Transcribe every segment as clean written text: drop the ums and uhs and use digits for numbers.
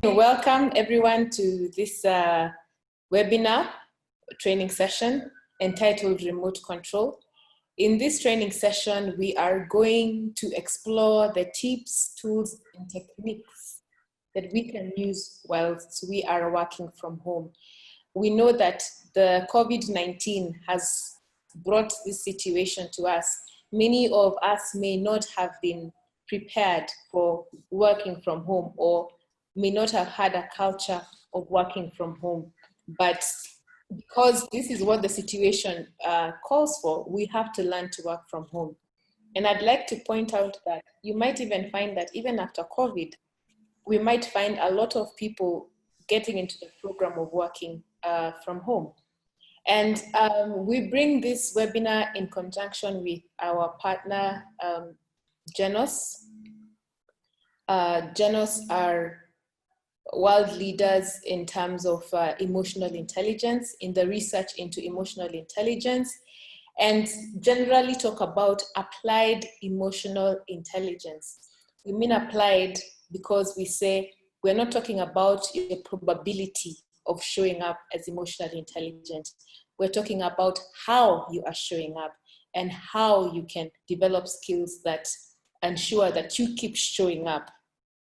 Welcome everyone to this webinar training session entitled Remote Control. In this training session, we are going to explore the tips, tools, and techniques that we can use whilst we are working from home. We know that the COVID-19 has brought this situation to us. Many of us may not have been prepared for working from home or may not have had a culture of working from home. But because this is what the situation calls for, we have to learn to work from home. And I'd like to point out that you might even find that even after COVID, we might find a lot of people getting into the program of working from home. And we bring this webinar in conjunction with our partner, Genos. Genos are world leaders in terms of emotional intelligence, in the research into emotional intelligence, and generally talk about applied emotional intelligence. We mean applied because we say we're not talking about your probability of showing up as emotionally intelligent. We're talking about how you are showing up and how you can develop skills that ensure that you keep showing up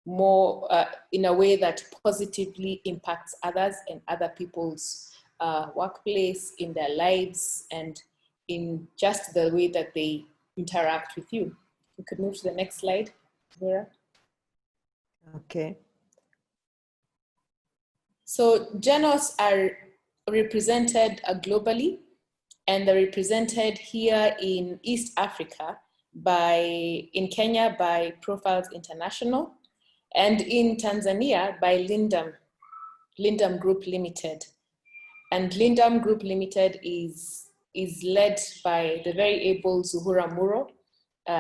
more in a way that positively impacts others and other people's workplace, in their lives, and in just the way that they interact with you. We could move to the next slide, Vera. Okay. So Genos are represented globally, and they're represented here in East Africa in Kenya by Profiles International, and in Tanzania by Lindam Group Limited. And Lindam Group Limited is led by the very able Zuhura Muro.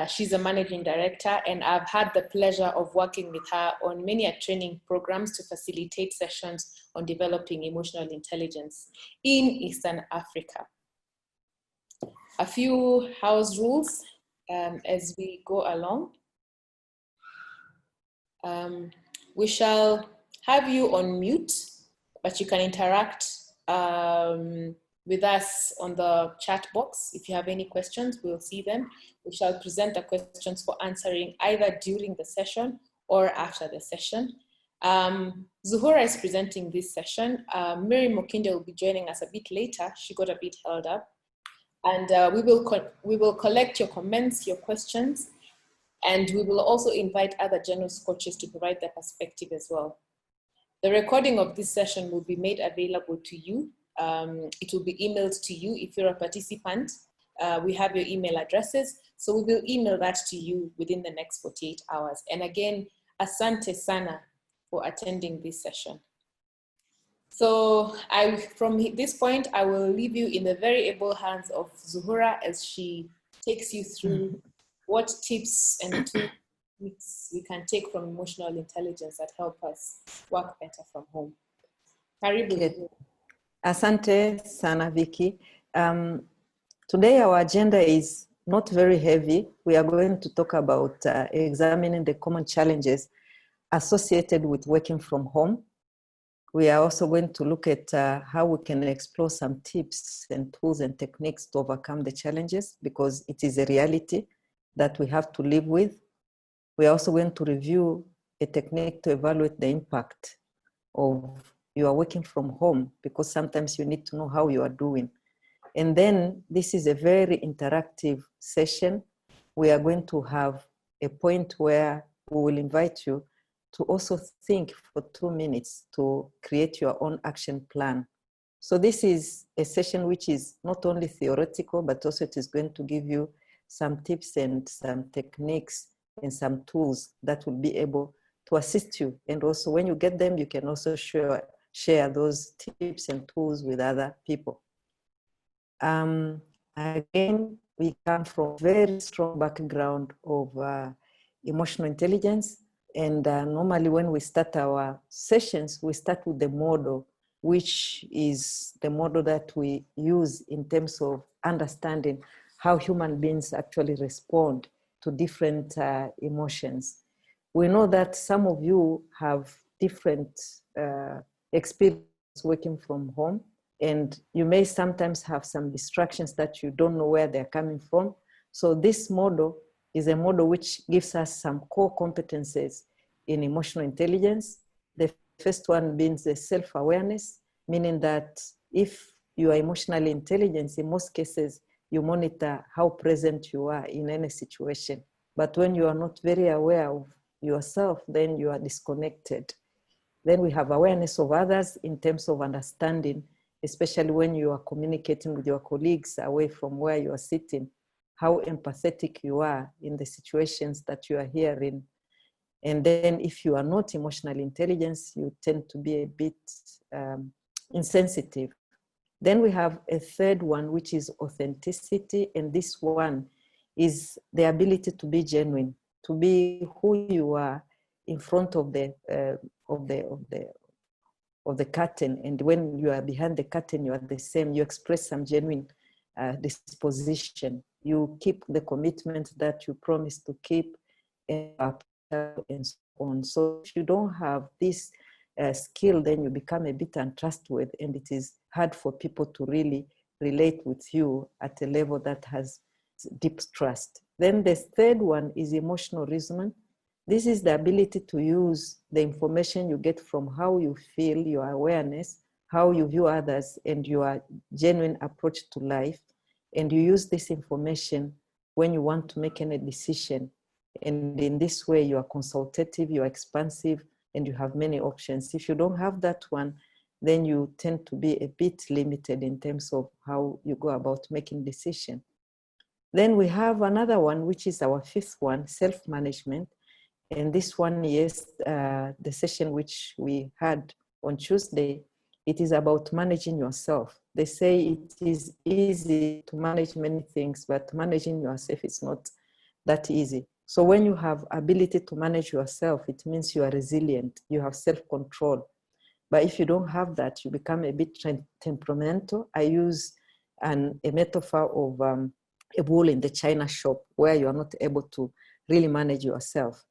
She's a managing director, and I've had the pleasure of working with her on many training programs to facilitate sessions on developing emotional intelligence in Eastern Africa. A few house rules as we go along. We shall have you on mute, but you can interact with us on the chat box. If you have any questions, we'll see them. We shall present the questions for answering either during the session or after the session. Zuhura is presenting this session. Mary Mokinde will be joining us a bit later. She got a bit held up. And we will collect your comments, your questions, and we will also invite other Genos coaches to provide their perspective as well. The recording of this session will be made available to you. It will be emailed to you if you're a participant. We have your email addresses, so we will email that to you within the next 48 hours. And again, asante sana for attending this session. So from this point, I will leave you in the very able hands of Zuhura as she takes you through what tips and tools we can take from emotional intelligence that help us work better from home. Karibu. Okay. Asante sana, Vicky. Today our agenda is not very heavy. We are going to talk about examining the common challenges associated with working from home. We are also going to look at how we can explore some tips and tools and techniques to overcome the challenges, because it is a reality that we have to live with. We are also going to review a technique to evaluate the impact of your working from home, because sometimes you need to know how you are doing. And then this is a very interactive session. We are going to have a point where we will invite you to also think for 2 minutes to create your own action plan. So this is a session which is not only theoretical, but also it is going to give you some tips and some techniques and some tools that will be able to assist you. And also when you get them, you can also share those tips and tools with other people. Again, we come from a very strong background of emotional intelligence. And normally when we start our sessions, we start with the model, which is the model that we use in terms of understanding how human beings actually respond to different emotions. We know that some of you have different experience working from home, and you may sometimes have some distractions that you don't know where they're coming from. So this model is a model which gives us some core competencies in emotional intelligence. The first one being the self-awareness, meaning that if you are emotionally intelligent, in most cases, you monitor how present you are in any situation. But when you are not very aware of yourself, then you are disconnected. Then we have awareness of others in terms of understanding, especially when you are communicating with your colleagues away from where you are sitting, how empathetic you are in the situations that you are hearing. And then if you are not emotionally intelligent, you tend to be a bit insensitive. Then we have a third one, which is authenticity. And this one is the ability to be genuine, to be who you are in front of the curtain. And when you are behind the curtain, you are the same. You express some genuine disposition. You keep the commitment that you promise to keep, and so on. So if you don't have this skill, then you become a bit untrustworthy, and it is hard for people to really relate with you at a level that has deep trust. Then the third one is emotional reasoning. This is the ability to use the information you get from how you feel, your awareness, how you view others, and your genuine approach to life. And you use this information when you want to make any decision. And in this way, you are consultative, you are expansive, and you have many options. If you don't have that one, then you tend to be a bit limited in terms of how you go about making decisions. Then we have another one, which is our fifth one, self-management. And this one, yes, the session which we had on Tuesday, it is about managing yourself. They say it is easy to manage many things, but managing yourself is not that easy. So when you have ability to manage yourself, it means you are resilient, you have self-control. But if you don't have that, you become a bit temperamental. I use a metaphor of a bull in the china shop where you are not able to really manage yourself.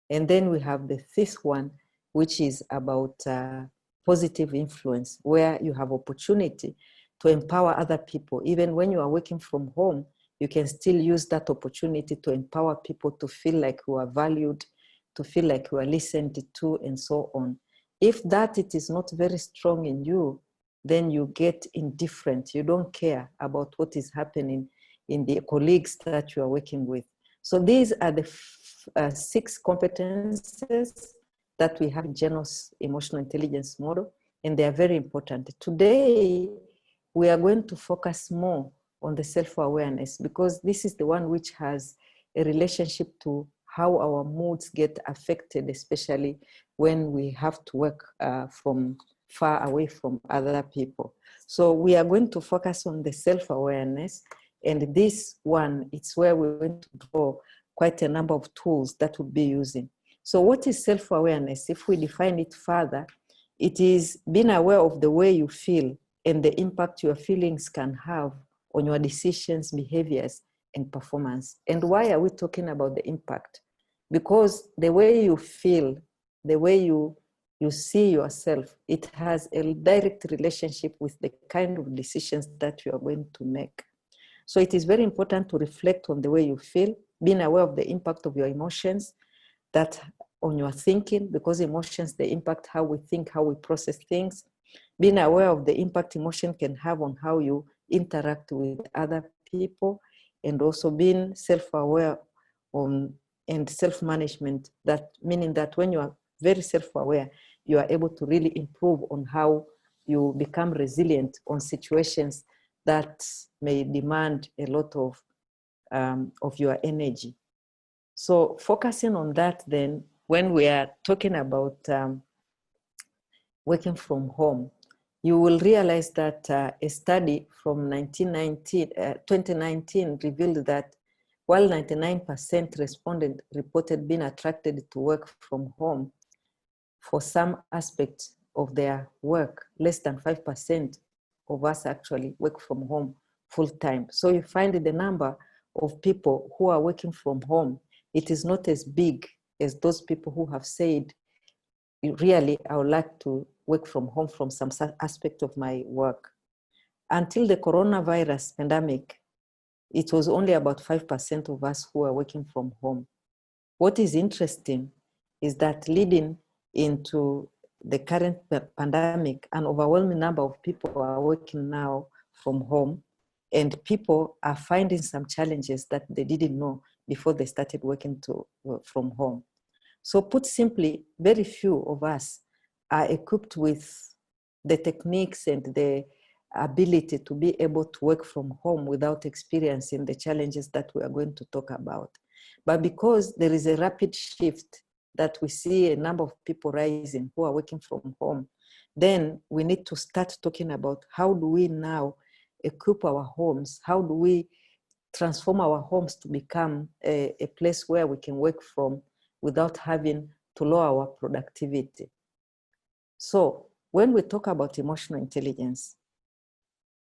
And then we have the fifth one, which is about positive influence, where you have opportunity to empower other people. Even when you are working from home, you can still use that opportunity to empower people to feel like you are valued, to feel like you are listened to, and so on. If that it is not very strong in you, then you get indifferent. You don't care about what is happening in the colleagues that you are working with. So these are the 6 competences that we have in Genos emotional intelligence model, and they are very important. Today, we are going to focus more on the self-awareness because this is the one which has a relationship to how our moods get affected, especially when we have to work from far away from other people. So we are going to focus on the self-awareness, and this one, it's where we're going to draw quite a number of tools that we'll be using. So what is self-awareness? If we define it further, it is being aware of the way you feel and the impact your feelings can have on your decisions, behaviors, and performance. And why are we talking about the impact? Because the way you feel, the way you see yourself, it has a direct relationship with the kind of decisions that you are going to make. So it is very important to reflect on the way you feel, being aware of the impact of your emotions, that on your thinking, because emotions, they impact how we think, how we process things. Being aware of the impact emotion can have on how you interact with other people, and also being self-aware and self-management, that meaning that when you are very self-aware, you are able to really improve on how you become resilient on situations that may demand a lot of your energy. So focusing on that, then, when we are talking about working from home, you will realize that a study from 2019 revealed that while 99% responded reported being attracted to work from home for some aspects of their work, less than 5% of us actually work from home full time. So you find the number of people who are working from home, it is not as big as those people who have said really, I would like to work from home from some aspect of my work. Until the coronavirus pandemic, it was only about 5% of us who are working from home. What is interesting is that leading into the current pandemic, an overwhelming number of people are working now from home, and people are finding some challenges that they didn't know before they started working from home. So put simply, very few of us are equipped with the techniques and the ability to be able to work from home without experiencing the challenges that we are going to talk about. But because there is a rapid shift that we see a number of people rising who are working from home, then we need to start talking about how do we now equip our homes? How do we transform our homes to become a place where we can work from without having to lower our productivity? So when we talk about emotional intelligence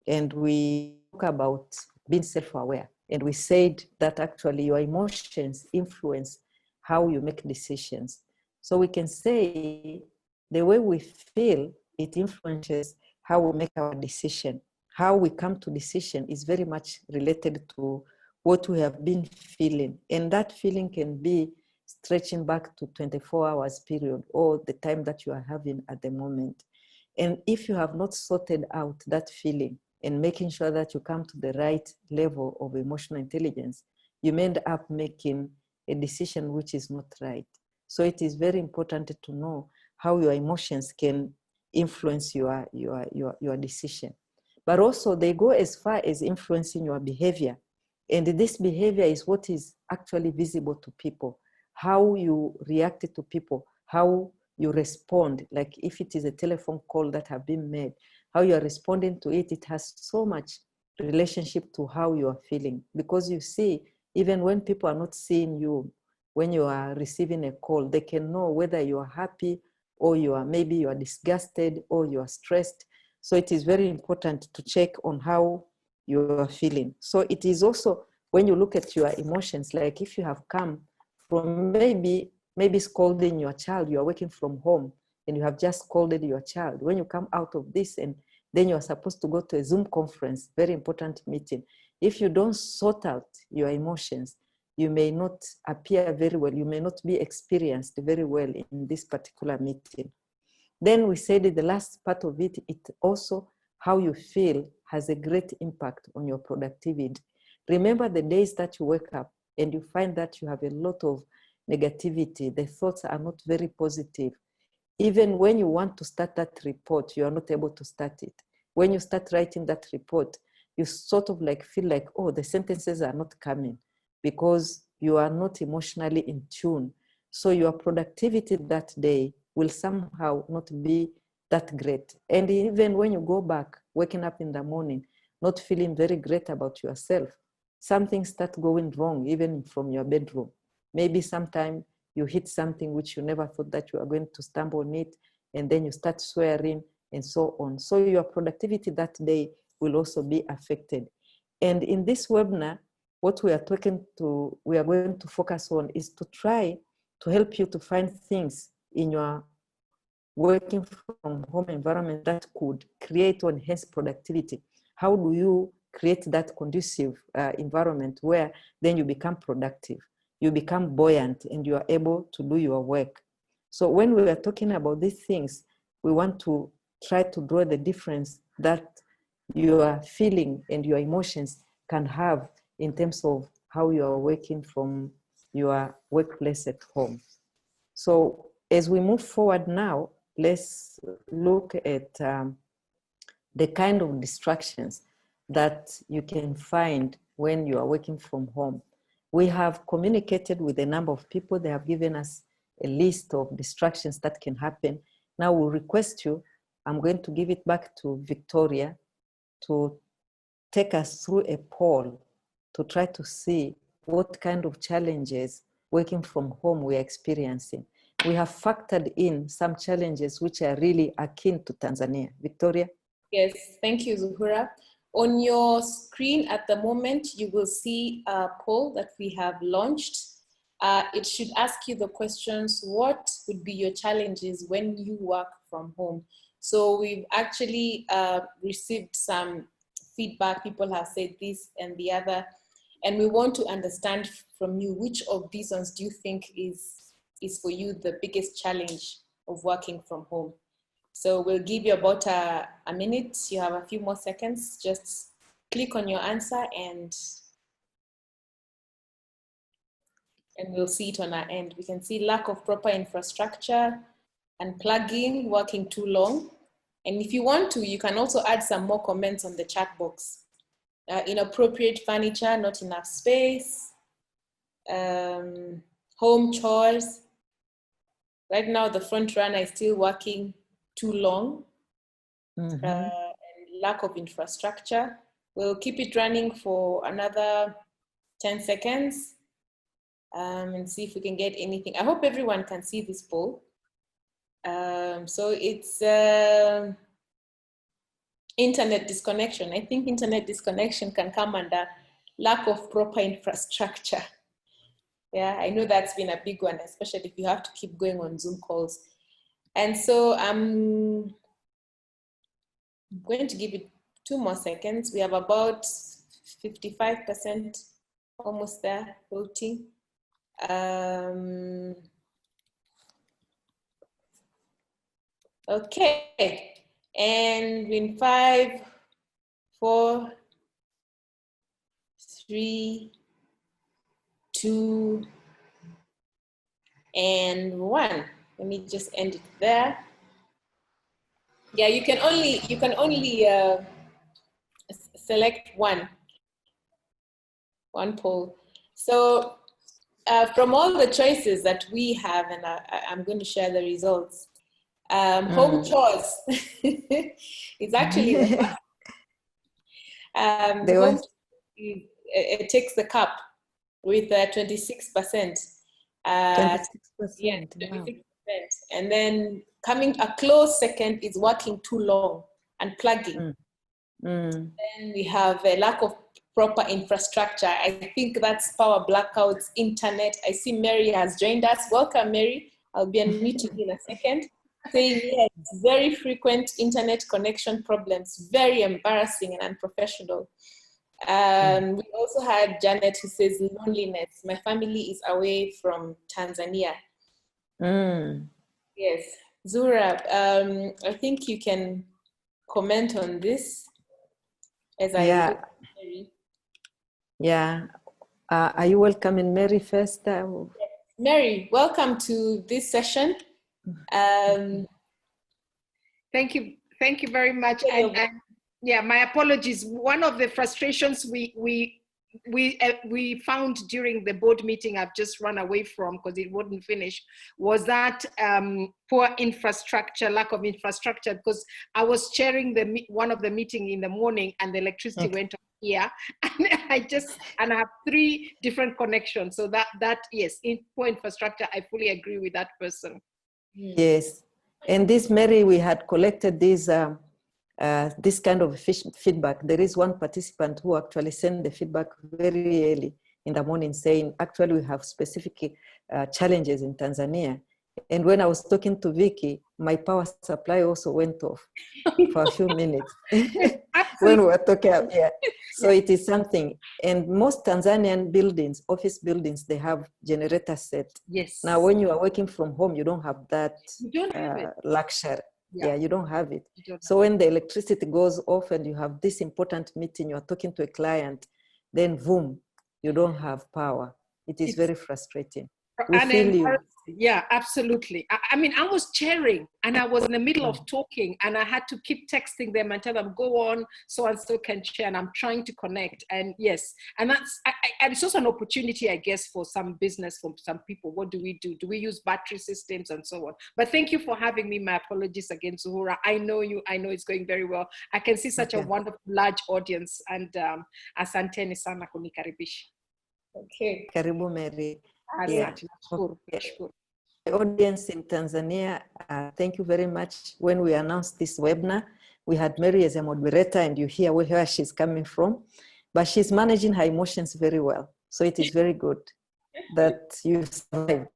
and we talk about being self-aware, and we said that actually your emotions influence how you make decisions. So we can say the way we feel, it influences how we make our decision. How we come to decision is very much related to what we have been feeling. And that feeling can be stretching back to 24 hours period or the time that you are having at the moment. And if you have not sorted out that feeling and making sure that you come to the right level of emotional intelligence, you may end up making a decision which is not right. So it is very important to know how your emotions can influence your decision. But also they go as far as influencing your behavior. And this behavior is what is actually visible to people. How you react to people, how you respond, like if it is a telephone call that have been made, how you are responding to it, it has so much relationship to how you are feeling. Because you see, even when people are not seeing you, when you are receiving a call, they can know whether you are happy or maybe you are disgusted or you are stressed. So it is very important to check on how you are feeling. So it is also, when you look at your emotions, like if you have come from maybe scolding your child, you are working from home and you have just scolded your child. When you come out of this and then you are supposed to go to a Zoom conference, very important meeting. If you don't sort out your emotions, you may not appear very well. You may not be experienced very well in this particular meeting. Then we said that the last part of it, it also how you feel has a great impact on your productivity. Remember the days that you wake up and you find that you have a lot of negativity, the thoughts are not very positive. Even when you want to start that report, you are not able to start it. When you start writing that report, you sort of like feel like, oh, the sentences are not coming because you are not emotionally in tune. So your productivity that day will somehow not be that great. And even when you go back, waking up in the morning, not feeling very great about yourself, something starts going wrong, even from your bedroom. Maybe sometime you hit something which you never thought that you are going to stumble on it, and then you start swearing and so on. So your productivity that day will also be affected. And in this webinar, what we are going to focus on is to try to help you to find things in your working from home environment that could create or enhance productivity. How do you create that conducive environment where then you become productive, you become buoyant, and you are able to do your work? So when we are talking about these things, we want to try to draw the difference that your feeling and your emotions can have in terms of how you are working from your workplace at home. So as we move forward now, let's look at the kind of distractions that you can find when you are working from home. We have communicated with a number of people. They have given us a list of distractions that can happen. Now we'll request you, I'm going to give it back to Victoria to take us through a poll to try to see what kind of challenges working from home we're experiencing. We have factored in some challenges which are really akin to Tanzania. Victoria? Yes, thank you, Zuhura. On your screen at the moment, you will see a poll that we have launched. it should ask you the questions, what would be your challenges when you work from home? So we've actually received some feedback. People have said this and the other, and we want to understand from you, which of these ones do you think is for you the biggest challenge of working from home? So we'll give you about a minute. You have a few more seconds. Just click on your answer and we'll see it on our end. We can see lack of proper infrastructure, unplugging, working too long. And if you want to, you can also add some more comments on the chat box. Inappropriate furniture, not enough space, home chores. Right now, the front runner is still working too long, and lack of infrastructure. We'll keep it running for another 10 seconds and see if we can get anything. I hope everyone can see this poll. So it's internet disconnection. I think internet disconnection can come under lack of proper infrastructure. Yeah, I know that's been a big one, especially if you have to keep going on Zoom calls. And so I'm going to give it 2 more seconds. We have about 55% almost there voting. Okay, and in 5, 4, 3, 2, and 1. Let me just end it there. Yeah, you can only select one poll. So from all the choices that we have, and I'm going to share the results. Home chores is actually the first. Home it takes the cup with 26%. 26%. Yeah, 26%. Wow. And then coming a close second is working too long and plugging. Then we have a lack of proper infrastructure. I think that's power blackouts, internet. I see Mary has joined us. Welcome, Mary. I'll be unmuting in a second. Saying, yes, very frequent internet connection problems, very embarrassing and unprofessional. We also had Janet who says loneliness. My family is away from Tanzania. Yes, Zuhura, I think you can comment on this as I Yeah. Are you welcoming Mary first? Mary, welcome to this session. Thank you very much. And yeah, my apologies. One of the frustrations we found during the board meeting I've just run away from because it wouldn't finish was that poor infrastructure, lack of infrastructure, because I was chairing one of the meeting in the morning and the electricity went off here and I have 3 different connections. So that yes, poor infrastructure, I fully agree with that person. Yes. And this, Mary, we had collected this kind of feedback. There is one participant who actually sent the feedback very early in the morning saying, actually, we have specific challenges in Tanzania. And when I was talking to Vicky, my power supply also went off for a few minutes when we were talking. Yeah. So it is something. And most Tanzanian buildings, office buildings, they have generators set. Yes. Now, when you are working from home, you don't have that have luxury. Yeah, you don't have it. So when the electricity goes off and you have this important meeting, you are talking to a client, then boom, you don't have power. It's very frustrating. We feel you. Yeah, absolutely. I mean, I was chairing and I was in the middle of talking and I had to keep texting them and tell them, go on, so and so can chair, and I'm trying to connect. And yes, and and it's also an opportunity, I guess, for some business, for some people. What do we do? Do we use battery systems and so on? But thank you for having me. My apologies again, Zuhura. I know you. I know it's going very well. I can see such a wonderful, large audience. And asanteni sana kunikaribisha. Okay. Karibu, Mary. Yeah. The audience in Tanzania, thank you very much. When we announced this webinar, we had Mary as a moderator, and you hear where she's coming from, but she's managing her emotions very well. So it is very good. that you survived.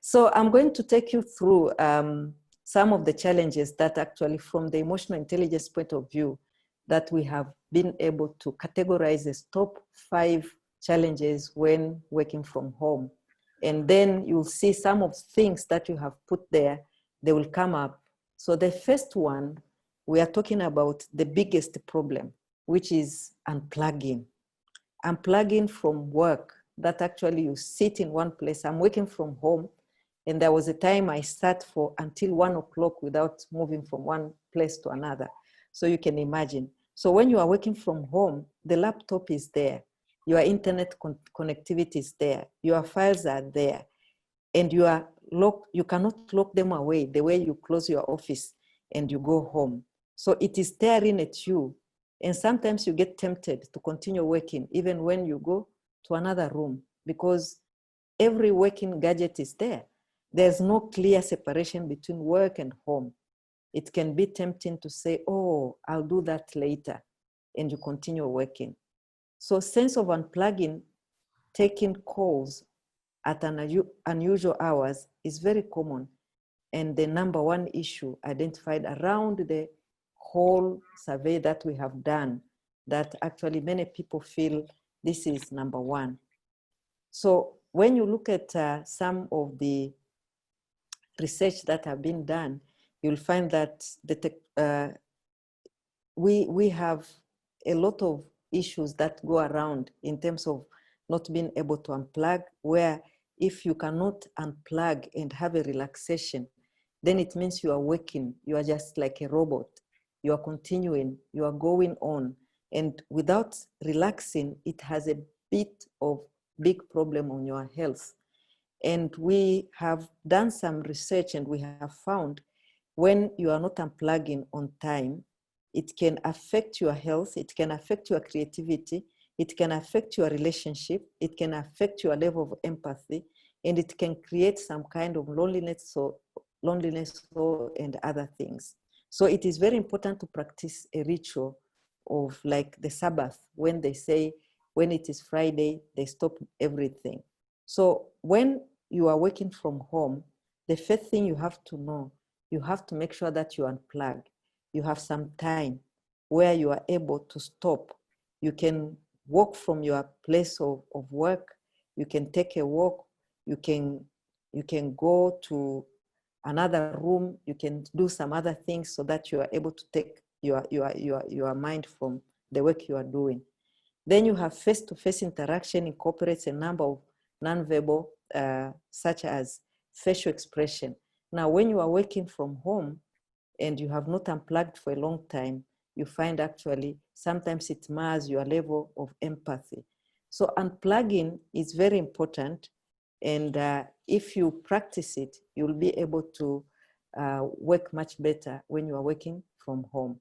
So I'm going to take you through some of the challenges that actually, from the emotional intelligence point of view, that we have been able to categorize as top 5 challenges when working from home. And then you'll see some of the things that you have put there, they will come up. So the first one, we are talking about the biggest problem, which is unplugging. Unplugging from work, that actually you sit in one place. I'm working from home, and there was a time I sat for until 1 o'clock without moving from one place to another. So you can imagine. So when you are working from home, the laptop is there, your internet connectivity is there, your files are there, and you are locked. You cannot lock them away the way you close your office and you go home. So it is staring at you. And sometimes you get tempted to continue working even when you go to another room, because every working gadget is there. There's no clear separation between work and home. It can be tempting to say, oh, I'll do that later, and you continue working. So sense of unplugging, taking calls at unusual hours is very common, and the number one issue identified around the whole survey that we have done, that actually many people feel this is number one. So when you look at some of the research that have been done, you'll find that we have a lot of issues that go around in terms of not being able to unplug, where if you cannot unplug and have a relaxation, then it means you are working, you are just like a robot. You are continuing, you are going on. And without relaxing, it has a bit of big problem on your health. And we have done some research, and we have found when you are not unplugging on time, it can affect your health, it can affect your creativity, it can affect your relationship, it can affect your level of empathy, and it can create some kind of loneliness and other things. So it is very important to practice a ritual of like the Sabbath, when they say, when it is Friday, they stop everything. So when you are working from home, the first thing you have to know, you have to make sure that you unplug. You have some time where you are able to stop. You can walk from your place of work. You can take a walk. You can go to another room. You can do some other things so that you are able to take your mind from the work you are doing. Then you have face-to-face interaction, incorporates a number of nonverbal, such as facial expression. Now, when you are working from home and you have not unplugged for a long time, you find actually sometimes it mars your level of empathy. So unplugging is very important. And if you practice it, you'll be able to work much better when you are working from home.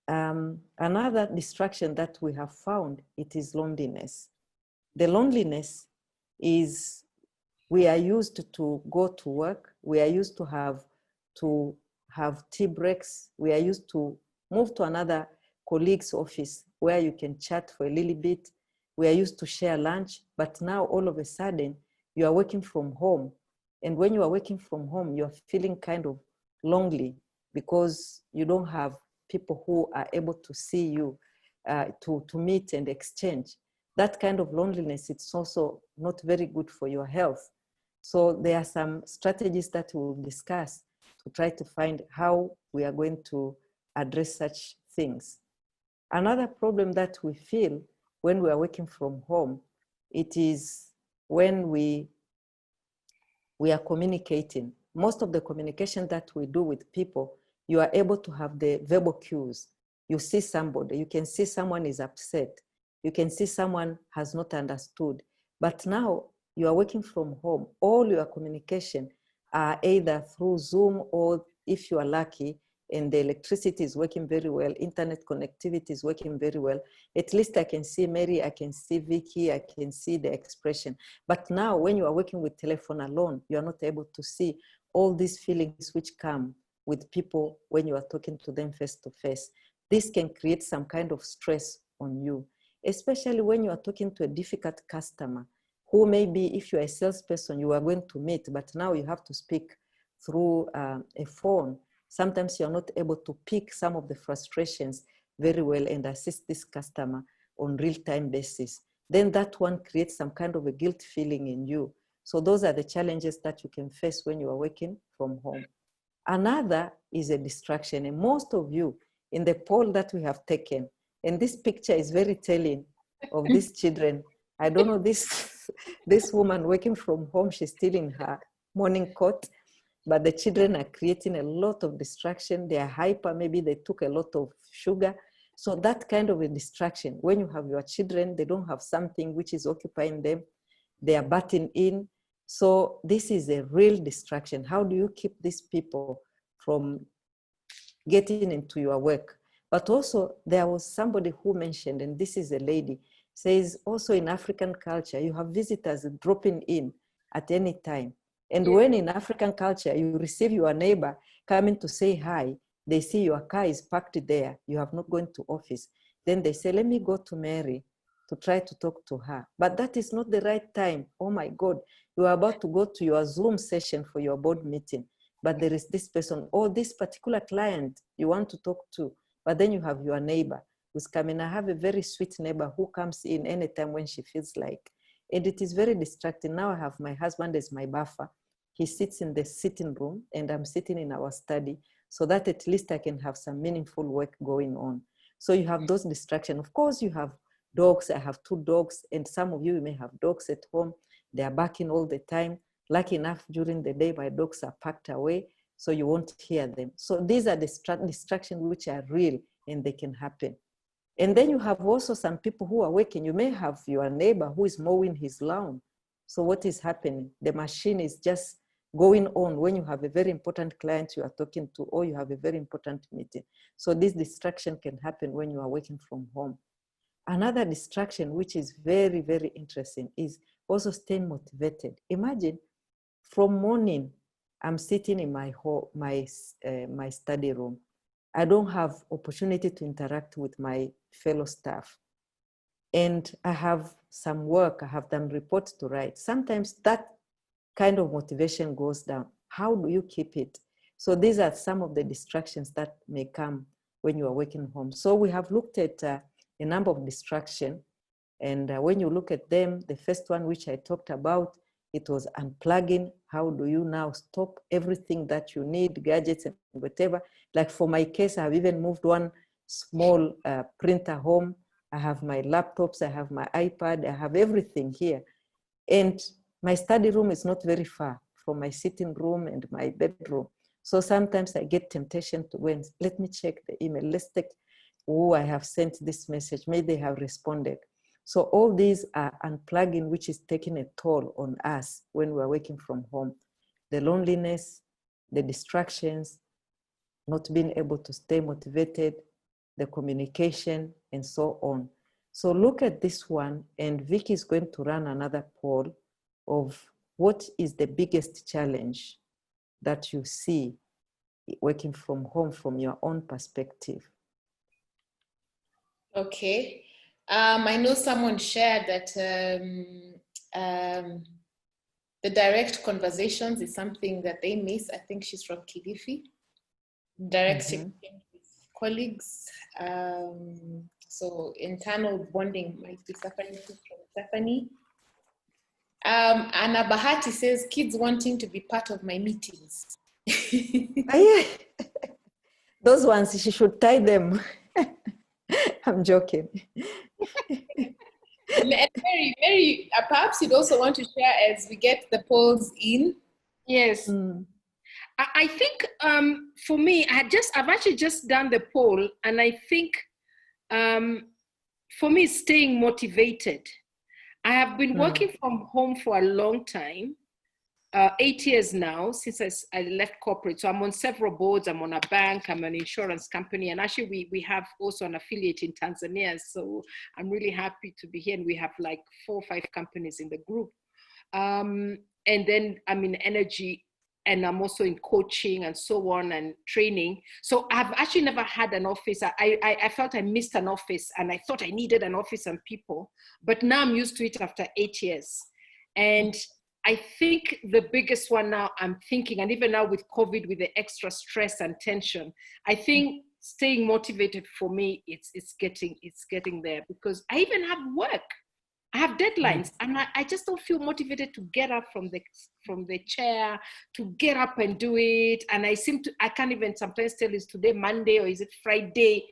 Another distraction that we have found, it is loneliness. The loneliness is, we are used to go to work. We are used to have tea breaks. We are used to move to another colleague's office where you can chat for a little bit. We are used to share lunch, but now all of a sudden you are working from home. And when you are working from home, you're feeling kind of lonely because you don't have people who are able to see you, to meet and exchange. That kind of loneliness, it's also not very good for your health. So there are some strategies that we'll discuss to try to find how we are going to address such things. Another problem that we feel when we are working from home, it is when we are communicating. Most of the communication that we do with people, you are able to have the verbal cues. You see somebody, you can see someone is upset. You can see someone has not understood. But now you are working from home. All your communication are either through Zoom, or if you are lucky and the electricity is working very well, internet connectivity is working very well, at least I can see Mary, I can see Vicky, I can see the expression. But now when you are working with telephone alone, you are not able to see all these feelings which come with people when you are talking to them face to face. This can create some kind of stress on you, especially when you are talking to a difficult customer. who maybe if you're a salesperson, you are going to meet, but now you have to speak through a phone. Sometimes you're not able to pick some of the frustrations very well and assist this customer on real-time basis. Then that one creates some kind of a guilt feeling in you. So those are the challenges that you can face when you are working from home. Another is a distraction. And most of you in the poll that we have taken, and this picture is very telling of these children. I don't know, this woman working from home, she's still in her morning coat, but the children are creating a lot of distraction. They are hyper, maybe they took a lot of sugar. So that kind of a distraction, when you have your children, they don't have something which is occupying them, they are butting in. So this is a real distraction. How do you keep these people from getting into your work? But also there was somebody who mentioned, and this is a lady, says also in African culture, you have visitors dropping in at any time. And when in African culture, you receive your neighbor coming to say hi, they see your car is parked there, you have not gone to office. Then they say, let me go to Mary to try to talk to her. But that is not the right time. Oh my God, you are about to go to your Zoom session for your board meeting, but there is this person or this particular client you want to talk to, but then you have your neighbor who's coming. I have a very sweet neighbor who comes in anytime when she feels like, and it is very distracting. Now I have my husband as my buffer. He sits in the sitting room and I'm sitting in our study so that at least I can have some meaningful work going on. So you have those distractions. Of course, you have dogs. I have 2 dogs, and some of you may have dogs at home. They are barking all the time. Lucky enough, during the day, my dogs are packed away, so you won't hear them. So these are the distractions which are real and they can happen. And then you have also some people who are working. You may have your neighbor who is mowing his lawn. So what is happening? The machine is just going on when you have a very important client you are talking to, or you have a very important meeting. So this distraction can happen when you are working from home. Another distraction, which is very, very interesting, is also staying motivated. Imagine from morning, I'm sitting in my study room. I don't have opportunity to interact with my fellow staff. And I have some work, I have done reports to write. Sometimes that kind of motivation goes down. How do you keep it? So these are some of the distractions that may come when you are working home. So we have looked at a number of distractions. And when you look at them, the first one which I talked about, it was unplugging. How do you now stop everything that you need, gadgets and whatever? Like for my case, I've even moved one small printer home. I have my laptops, I have my iPad, I have everything here. And my study room is not very far from my sitting room and my bedroom. So sometimes I get temptation to go, let me check the email. Let's take, oh, I have sent this message. Maybe they have responded. So all these are unplugging, which is taking a toll on us when we're working from home. The loneliness, the distractions, not being able to stay motivated, the communication, and so on. So look at this one, and Vicky is going to run another poll of what is the biggest challenge that you see working from home from your own perspective. Okay. I know someone shared that the direct conversations is something that they miss. I think she's from Kilifi. Direct exchange with colleagues. So internal bonding might be suffering from Stephanie. Anna Bahati says, kids wanting to be part of my meetings. Those ones, she should tie them. I'm joking. Mary, perhaps you'd also want to share as we get the polls in. Yes. I think for me, I've actually just done the poll, and I think for me, staying motivated. I have been working from home for a long time, 8 years now since I left corporate. So I'm on several boards. I'm on a bank, I'm an insurance company, and actually we have also an affiliate in Tanzania. So I'm really happy to be here, and we have like 4 or 5 companies in the group. And then I'm in energy, and I'm also in coaching and so on, and training. So I've actually never had an office. I felt I missed an office, and I thought I needed an office and people, but now I'm used to it after 8 years. And I think the biggest one now I'm thinking, and even now with COVID, with the extra stress and tension, I think staying motivated for me, it's getting there, because I even have work. I have deadlines, and I just don't feel motivated to get up from the chair, to get up and do it. And I can't even sometimes tell, is today Monday or is it Friday?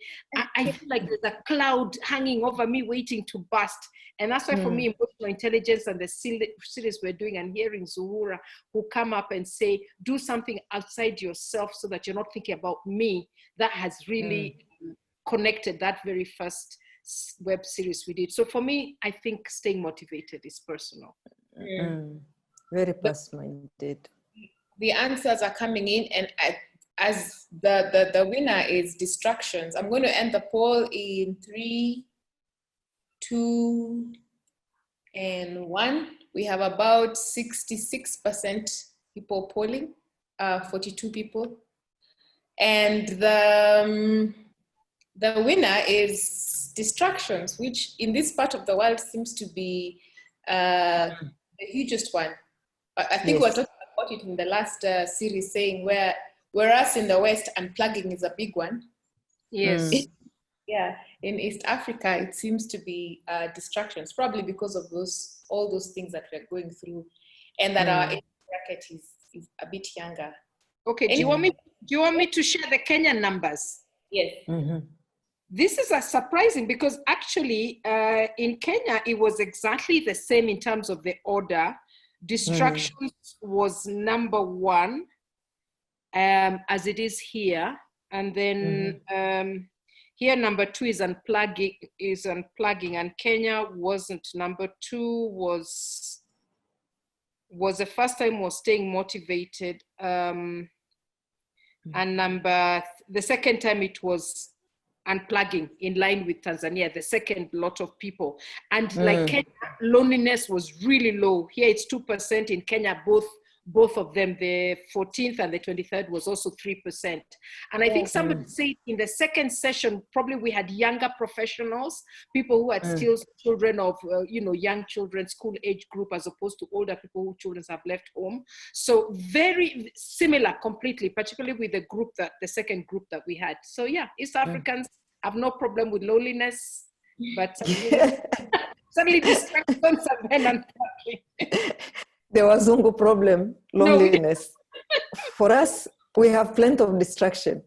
I feel like there's a cloud hanging over me waiting to burst. And that's why for me, emotional intelligence and the series we're doing, and hearing Zuhura, who come up and say, do something outside yourself so that you're not thinking about me, that has really connected that very first web series we did. So for me, I think staying motivated is personal. Very personal indeed. The answers are coming in, and as the winner is distractions, I'm going to end the poll in 3, 2, and 1. We have about 66% people polling, 42 people. And the winner is distractions, which in this part of the world seems to be the hugest one. I think we were talking about it in the last series, saying whereas in the West, unplugging is a big one. Yes. Yeah, in East Africa, it seems to be distractions, probably because of all those things that we're going through, and that our age bracket is a bit younger. Okay, do you want me to share the Kenyan numbers? Yes. This is surprising, because actually in Kenya, it was exactly the same in terms of the order. Distractions was number 1, as it is here. And then here, number 2 is unplugging, and Kenya wasn't. Number 2 was the first time was staying motivated. And the second time it was unplugging, in line with Tanzania, the second lot of people. And like Kenya, loneliness was really low. Here it's 2%. In Kenya, both of them, the 14th and the 23rd, was also 3%. And I think somebody said in the second session, probably we had younger professionals, people who had still children of, young children, school age group, as opposed to older people whose children have left home. So very similar completely, particularly with the second group that we had. So yeah, East Africans have no problem with loneliness, but suddenly distractions and then unplugging. The Wazungu problem, loneliness. For us, we have plenty of distraction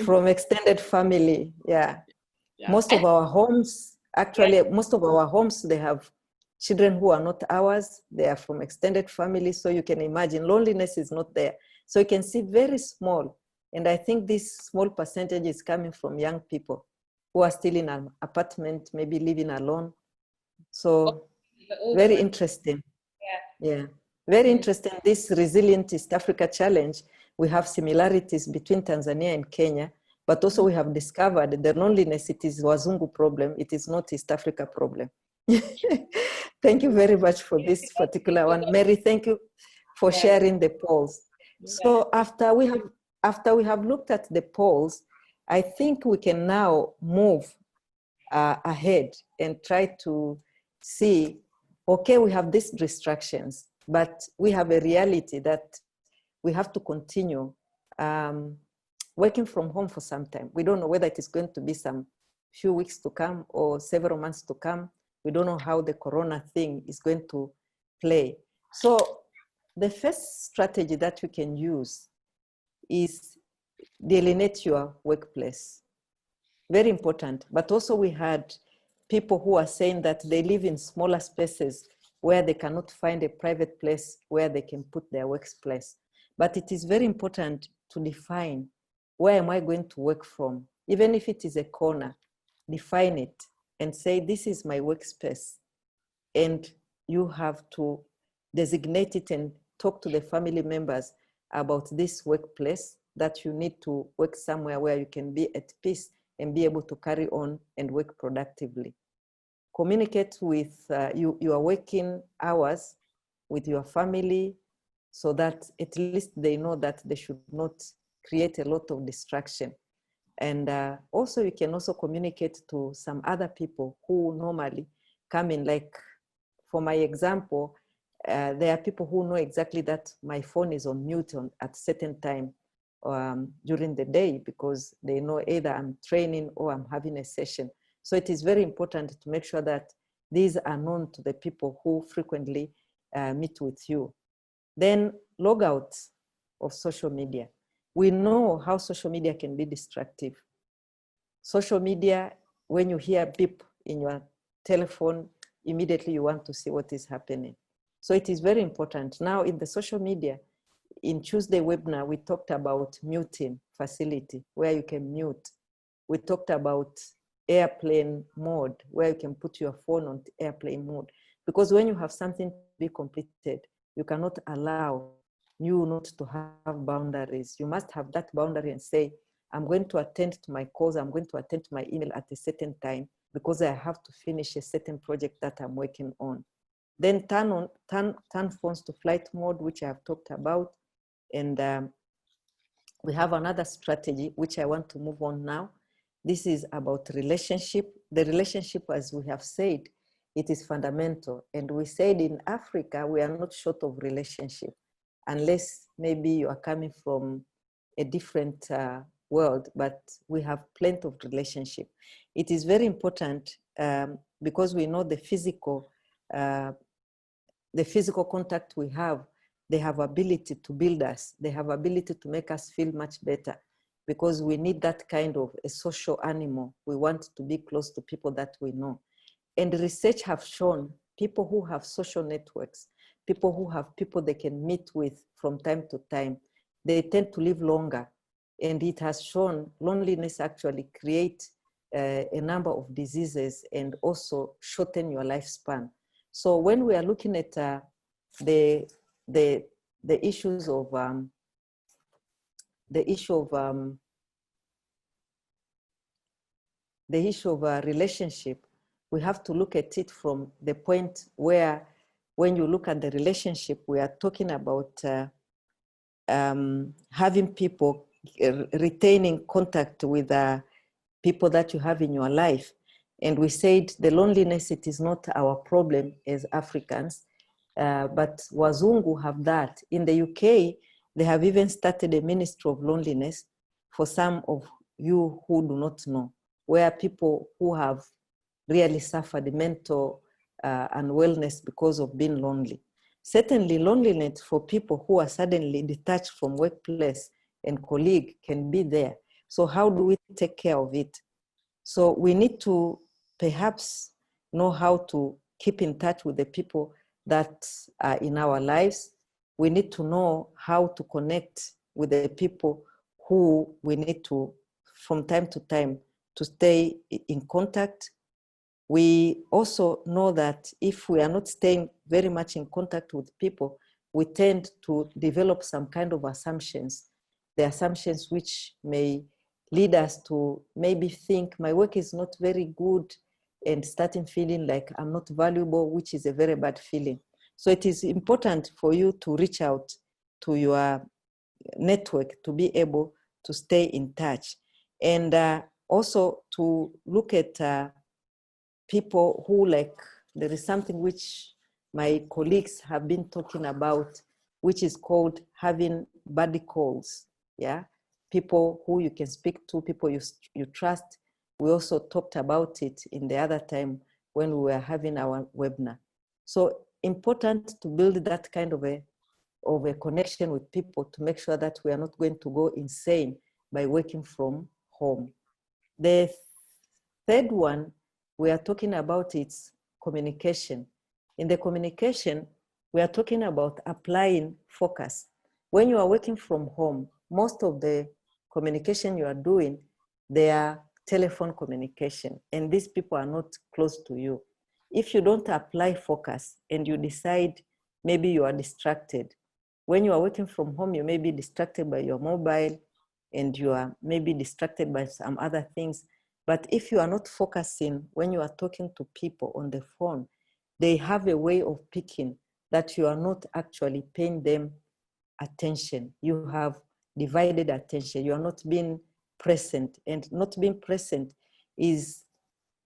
from extended family. Yeah. Most of our homes, they have children who are not ours. They are from extended family. So you can imagine loneliness is not there. So you can see very small. And I think this small percentage is coming from young people who are still in an apartment, maybe living alone. So very interesting. Yeah, very interesting. This Resilient East Africa Challenge, we have similarities between Tanzania and Kenya, but also we have discovered the loneliness, it is Wazungu problem, it is not East Africa problem. Thank you very much for this particular one. Mary, thank you for sharing the polls. So after we have looked at the polls, I think we can now move ahead and try to see, okay, we have these distractions, but we have a reality that we have to continue working from home for some time. We don't know whether it is going to be some few weeks to come or several months to come. We don't know how the corona thing is going to play. So the first strategy that you can use is delineate your workplace. Very important. But also we had people who are saying that they live in smaller spaces where they cannot find a private place where they can put their workplace. But it is very important to define, where am I going to work from? Even if it is a corner, define it and say, this is my workspace. And you have to designate it and talk to the family members about this workplace, that you need to work somewhere where you can be at peace and be able to carry on and work productively. Communicate with your working hours with your family, so that at least they know that they should not create a lot of distraction. And also you can also communicate to some other people who normally come in, like for my example, There are people who know exactly that my phone is on mute at certain time during the day, because they know either I'm training or I'm having a session. So it is very important to make sure that these are known to the people who frequently meet with you. Then log out of social media. We know how social media can be destructive. Social media, when you hear beep in your telephone, immediately you want to see what is happening. So it is very important. Now in the social media, in Tuesday webinar, we talked about muting facility, where you can mute. We talked about airplane mode, where you can put your phone on airplane mode. Because when you have something to be completed, you cannot allow you not to have boundaries. You must have that boundary and say, I'm going to attend to my calls, I'm going to attend to my email at a certain time, because I have to finish a certain project that I'm working on. Then turn phones to flight mode, which I have talked about. And we have another strategy, which I want to move on now. This is about relationship. The relationship, as we have said, it is fundamental. And we said in Africa, we are not short of relationship, unless maybe you are coming from a different world, but we have plenty of relationship. It is very important because we know the physical contact we have, they have ability to build us. They have ability to make us feel much better, because we need that kind of a social animal. We want to be close to people that we know. And research have shown people who have social networks, people who have people they can meet with from time to time, they tend to live longer. And it has shown loneliness actually create a number of diseases and also shorten your lifespan. So when we are looking at the issues of relationship, we have to look at it from the point where, when you look at the relationship, we are talking about having people, retaining contact with people that you have in your life. And we said the loneliness, it is not our problem as Africans, but Wazungu have that. In the UK, they have even started a ministry of loneliness, for some of you who do not know, where people who have really suffered mental unwellness because of being lonely. Certainly loneliness for people who are suddenly detached from workplace and colleague can be there. So how do we take care of it? So we need to perhaps know how to keep in touch with the people that are in our lives. We need to know how to connect with the people who we need to, from time to time, to stay in contact. We also know that if we are not staying very much in contact with people, we tend to develop some kind of assumptions. The assumptions which may lead us to maybe think my work is not very good, and starting feeling like I'm not valuable, which is a very bad feeling. So it is important for you to reach out to your network to be able to stay in touch. And also to look at people who, like, there is something which my colleagues have been talking about, which is called having buddy calls. Yeah, people who you can speak to, people you trust. We also talked about it in the other time when we were having our webinar. So important to build that kind of a connection with people, to make sure that we are not going to go insane by working from home. The third one we are talking about is communication. In the communication, we are talking about applying focus. When you are working from home, most of the communication you are doing, they are telephone communication, and these people are not close to you. If you don't apply focus and you decide, maybe you are distracted. When you are working from home, you may be distracted by your mobile, and you are maybe distracted by some other things. But if you are not focusing when you are talking to people on the phone, they have a way of picking that you are not actually paying them attention. You have divided attention. You are not being present, and not being present is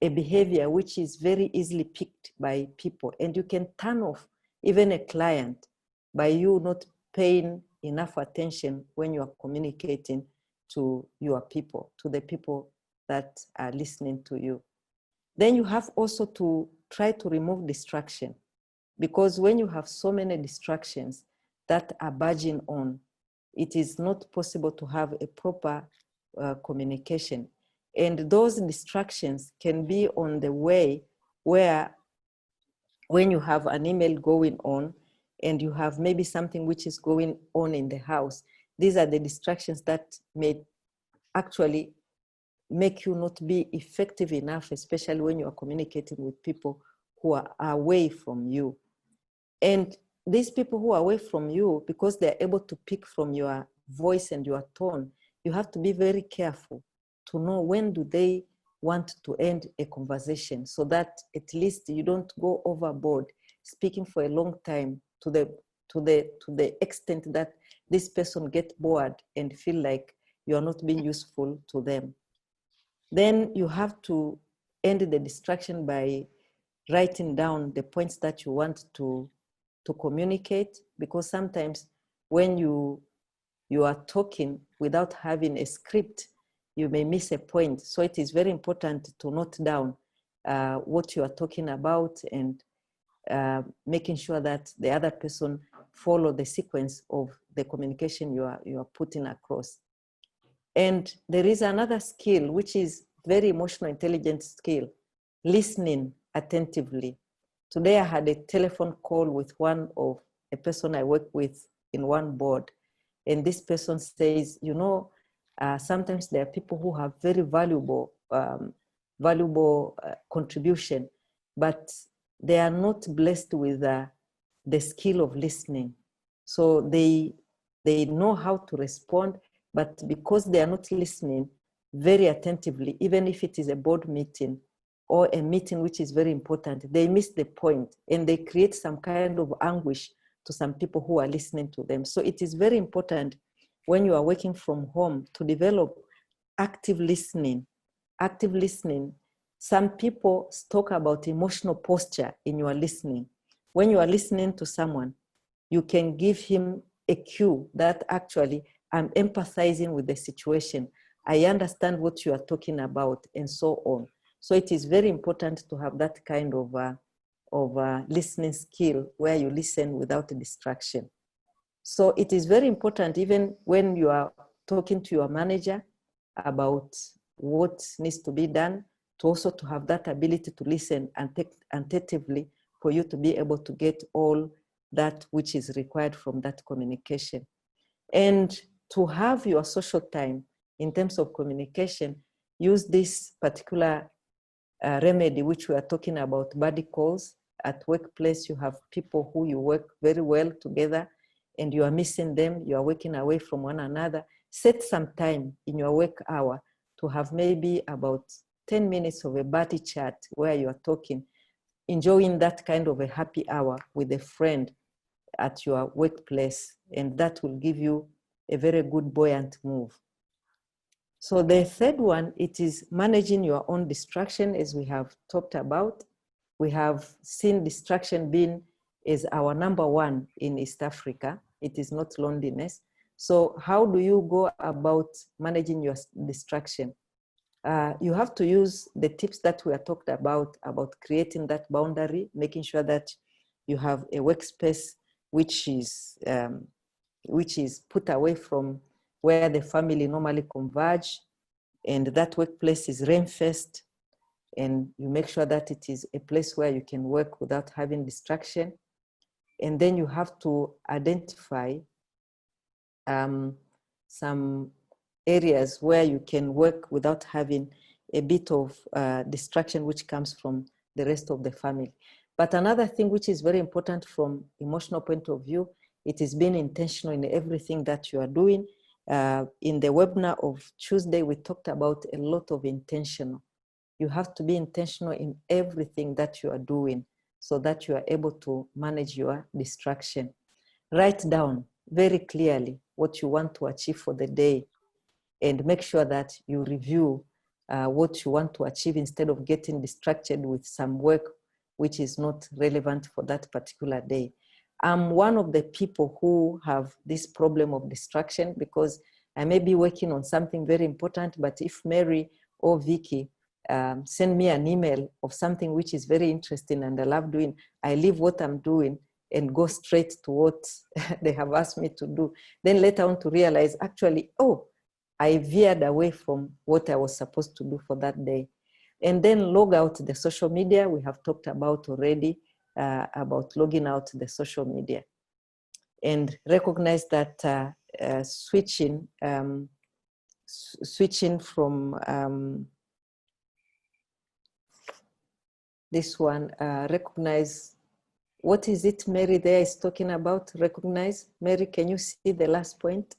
a behavior which is very easily picked by people, and you can turn off even a client, by you not paying enough attention when you are communicating to your people, to the people that are listening to you. Then you have also to try to remove distraction, because when you have so many distractions that are barging on, it is not possible to have a proper communication. And those distractions can be on the way where, when you have an email going on and you have maybe something which is going on in the house, these are the distractions that may actually make you not be effective enough, especially when you are communicating with people who are away from you. And these people who are away from you, because they're able to pick from your voice and your tone, you have to be very careful to know when do they want to end a conversation, so that at least you don't go overboard speaking for a long time to the extent that this person get bored and feel like you are not being useful to them. Then you have to end the distraction by writing down the points that you want to communicate, because sometimes when you are talking without having a script, you may miss a point. So it is very important to note down what you are talking about, and making sure that the other person follow the sequence of the communication you are putting across. And there is another skill, which is very emotional intelligence skill, listening attentively. Today I had a telephone call with a person I work with in one board. And this person says, sometimes there are people who have very valuable contribution, but they are not blessed with the skill of listening. So they know how to respond, but because they are not listening very attentively, even if it is a board meeting or a meeting which is very important, they miss the point and they create some kind of anguish to some people who are listening to them. So it is very important when you are working from home to develop active listening. Active listening. Some people talk about emotional posture in your listening. When you are listening to someone, you can give him a cue that actually I'm empathizing with the situation. I understand what you are talking about, and so on. So it is very important to have that kind of listening skill where you listen without a distraction. So it is very important, even when you are talking to your manager about what needs to be done, to also to have that ability to listen attentively for you to be able to get all that which is required from that communication. And to have your social time in terms of communication, use this particular remedy which we are talking about, buddy calls. At workplace, you have people who you work very well together and you are missing them, you are working away from one another. Set some time in your work hour to have maybe about 10 minutes of a buddy chat where you are talking, enjoying that kind of a happy hour with a friend at your workplace, and that will give you a very good buoyant move. So the third one, it is managing your own distraction, as we have talked about. We have seen distraction being as our number one in East Africa. It is not loneliness. So how do you go about managing your distraction? You have to use the tips that we are talked about creating that boundary, making sure that you have a workspace which is put away from where the family normally converge, and that workplace is rain-faced, and you make sure that it is a place where you can work without having distraction. And then you have to identify some areas where you can work without having a bit of distraction which comes from the rest of the family. But another thing which is very important from emotional point of view, it is being intentional in everything that you are doing. In the webinar of Tuesday, we talked about a lot of intentional. You have to be intentional in everything that you are doing so that you are able to manage your distraction. Write down very clearly what you want to achieve for the day, and make sure that you review what you want to achieve instead of getting distracted with some work which is not relevant for that particular day. I'm one of the people who have this problem of distraction, because I may be working on something very important, but if Mary or Vicky send me an email of something which is very interesting and I love doing, I leave what I'm doing and go straight to what they have asked me to do. Then later on to realize, actually, oh, I veered away from what I was supposed to do for that day. And then log out the social media. We have talked about already about logging out the social media. And recognize that switching from this one, recognize, what is it Mary there is talking about? Recognize. Mary, can you see the last point?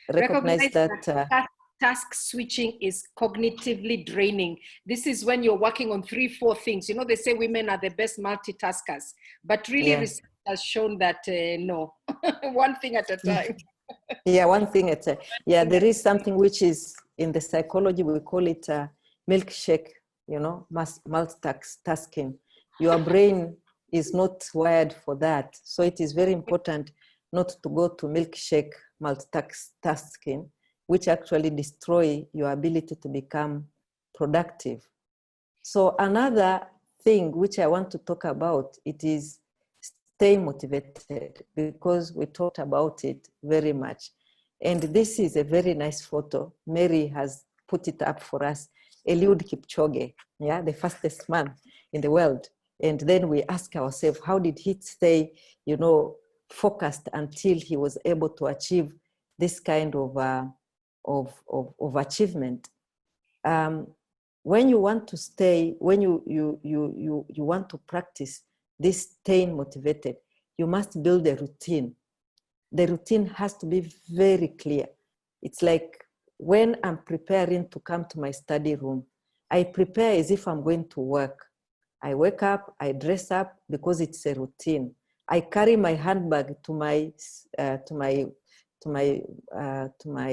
Recognize that task switching is cognitively draining. This is when you're working on 3-4 things. You know, they say women are the best multitaskers, but really research has shown that no, one thing at a time. Yeah, one thing at a time. Yeah, there is something which is in the psychology, we call it milkshake, you know, multitasking. Your brain is not wired for that. So it is very important not to go to milkshake multitasking, which actually destroy your ability to become productive. So another thing which I want to talk about, it is stay motivated, because we talked about it very much. And this is a very nice photo. Mary has put it up for us. Eliud Kipchoge, yeah, the fastest man in the world. And then we ask ourselves, how did he stay, you know, focused until he was able to achieve this kind of achievement? When you want to stay, when you want to practice this staying motivated, you must build a routine. The routine has to be very clear. It's like when I'm preparing to come to my study room, I prepare as if I'm going to work. I wake up, I dress up because it's a routine. I carry my handbag to my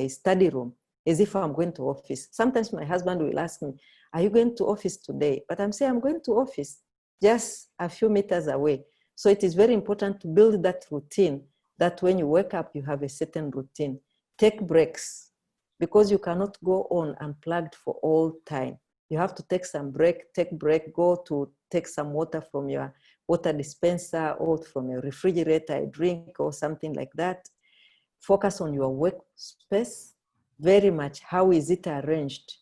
study room as if I'm going to office. Sometimes my husband will ask me, are you going to office today? But I'm saying I'm going to office just a few meters away. So it is very important to build that routine, that when you wake up, you have a certain routine. Take breaks, because you cannot go on unplugged for all time. You have to take some break, go to take some water from your water dispenser or from your refrigerator, a drink or something like that. Focus on your workspace very much. How is it arranged?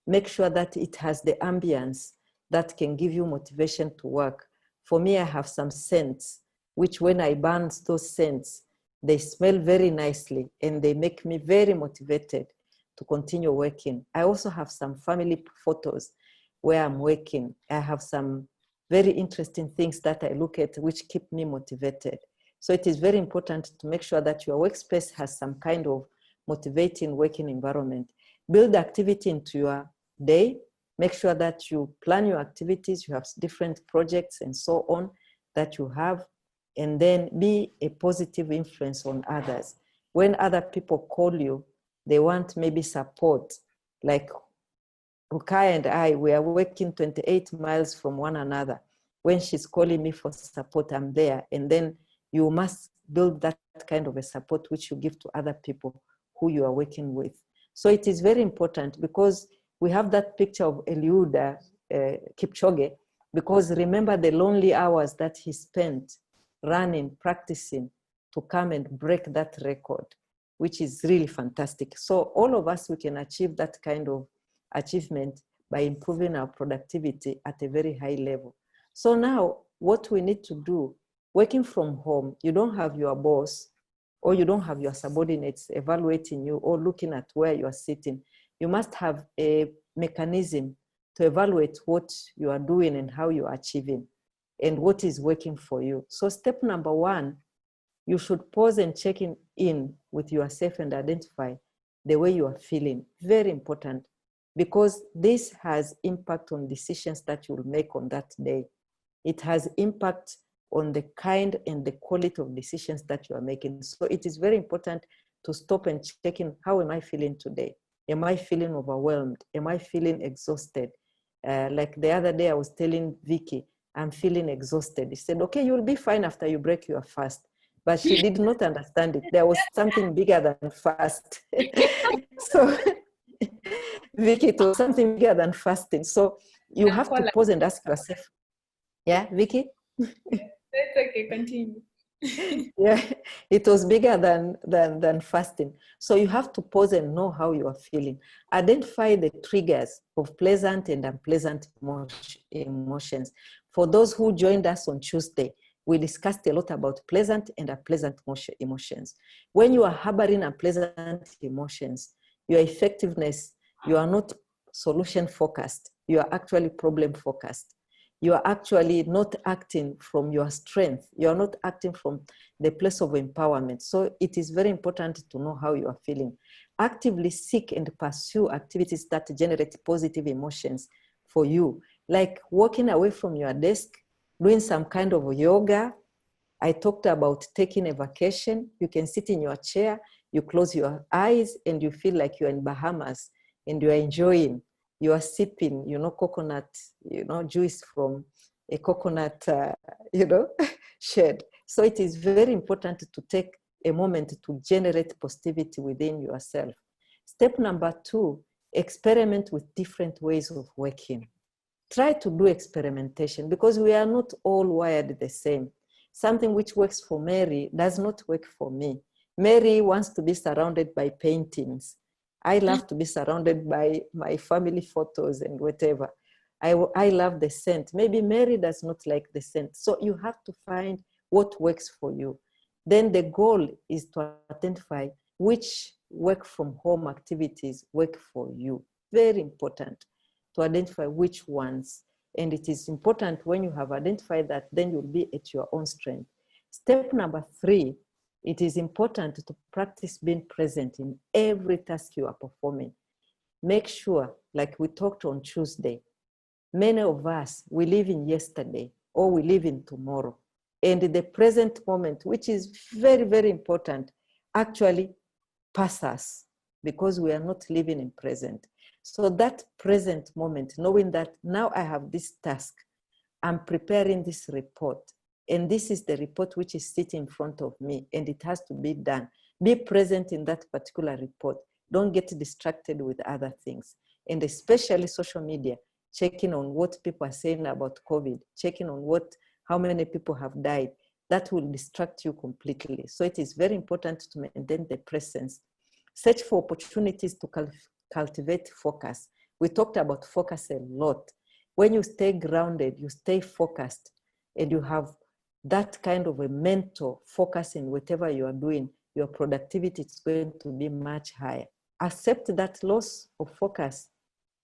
Make sure that it has the ambience that can give you motivation to work. For me, I have some scents, which when I burn those scents, they smell very nicely and they make me very motivated to continue working. I also have some family photos where I'm working. I have some very interesting things that I look at which keep me motivated. So it is very important to make sure that your workspace has some kind of motivating working environment. Build activity into your day. Make sure that you plan your activities. You have different projects and so on that you have. And then be a positive influence on others. When other people call you, they want maybe support. Like Rukai and I, we are working 28 miles from one another. When she's calling me for support, I'm there. And then you must build that kind of a support which you give to other people who you are working with. So it is very important, because we have that picture of Eliud Kipchoge, because remember the lonely hours that he spent running, practicing to come and break that record, which is really fantastic. So all of us, we can achieve that kind of achievement by improving our productivity at a very high level. So now what we need to do, working from home, you don't have your boss or you don't have your subordinates evaluating you or looking at where you are sitting. You must have a mechanism to evaluate what you are doing and how you are achieving and what is working for you. So step number one, you should pause and check in with yourself and identify the way you are feeling. Very important, because this has impact on decisions that you will make on that day. It has impact on the kind and the quality of decisions that you are making. So it is very important to stop and check in. How am I feeling today? Am I feeling overwhelmed? Am I feeling exhausted? Like the other day I was telling Vicky, I'm feeling exhausted. He said, okay, you'll be fine after you break your fast. But she did not understand it. There was something bigger than fast. So, Vicky, it was something bigger than fasting. So you have to pause and ask yourself. Yeah, Vicky? It's okay, continue. Yeah, it was bigger than fasting. So you have to pause and know how you are feeling. Identify the triggers of pleasant and unpleasant emotions. For those who joined us on Tuesday, we discussed a lot about pleasant and unpleasant emotions. When you are harboring unpleasant emotions, your effectiveness, you are not solution focused, you are actually problem focused. You are actually not acting from your strength. You are not acting from the place of empowerment. So it is very important to know how you are feeling. Actively seek and pursue activities that generate positive emotions for you, like walking away from your desk, doing some kind of yoga. I talked about taking a vacation. You can sit in your chair, you close your eyes, and you feel like you're in Bahamas and you're enjoying. You are sipping, coconut, juice from a coconut, shed. So it is very important to take a moment to generate positivity within yourself. Step number 2, experiment with different ways of working. Try to do experimentation because we are not all wired the same. Something which works for Mary does not work for me. Mary wants to be surrounded by paintings. I love to be surrounded by my family photos and whatever. I love the scent. Maybe Mary does not like the scent. So you have to find what works for you. Then the goal is to identify which work from home activities work for you. Very important to identify which ones. And it is important when you have identified that, then you'll be at your own strength. Step number 3, it is important to practice being present in every task you are performing. Make sure, like we talked on Tuesday, many of us, we live in yesterday or we live in tomorrow. And the present moment, which is very, very important, actually passes because we are not living in present. So that present moment, knowing that now I have this task, I'm preparing this report, and this is the report which is sitting in front of me, and it has to be done. Be present in that particular report. Don't get distracted with other things. And especially social media, checking on what people are saying about COVID, checking on how many people have died, that will distract you completely. So it is very important to maintain the presence. Search for opportunities to cultivate focus. We talked about focus a lot. When you stay grounded, you stay focused, and you have that kind of a mental focus in whatever you are doing, your productivity is going to be much higher. Accept that loss of focus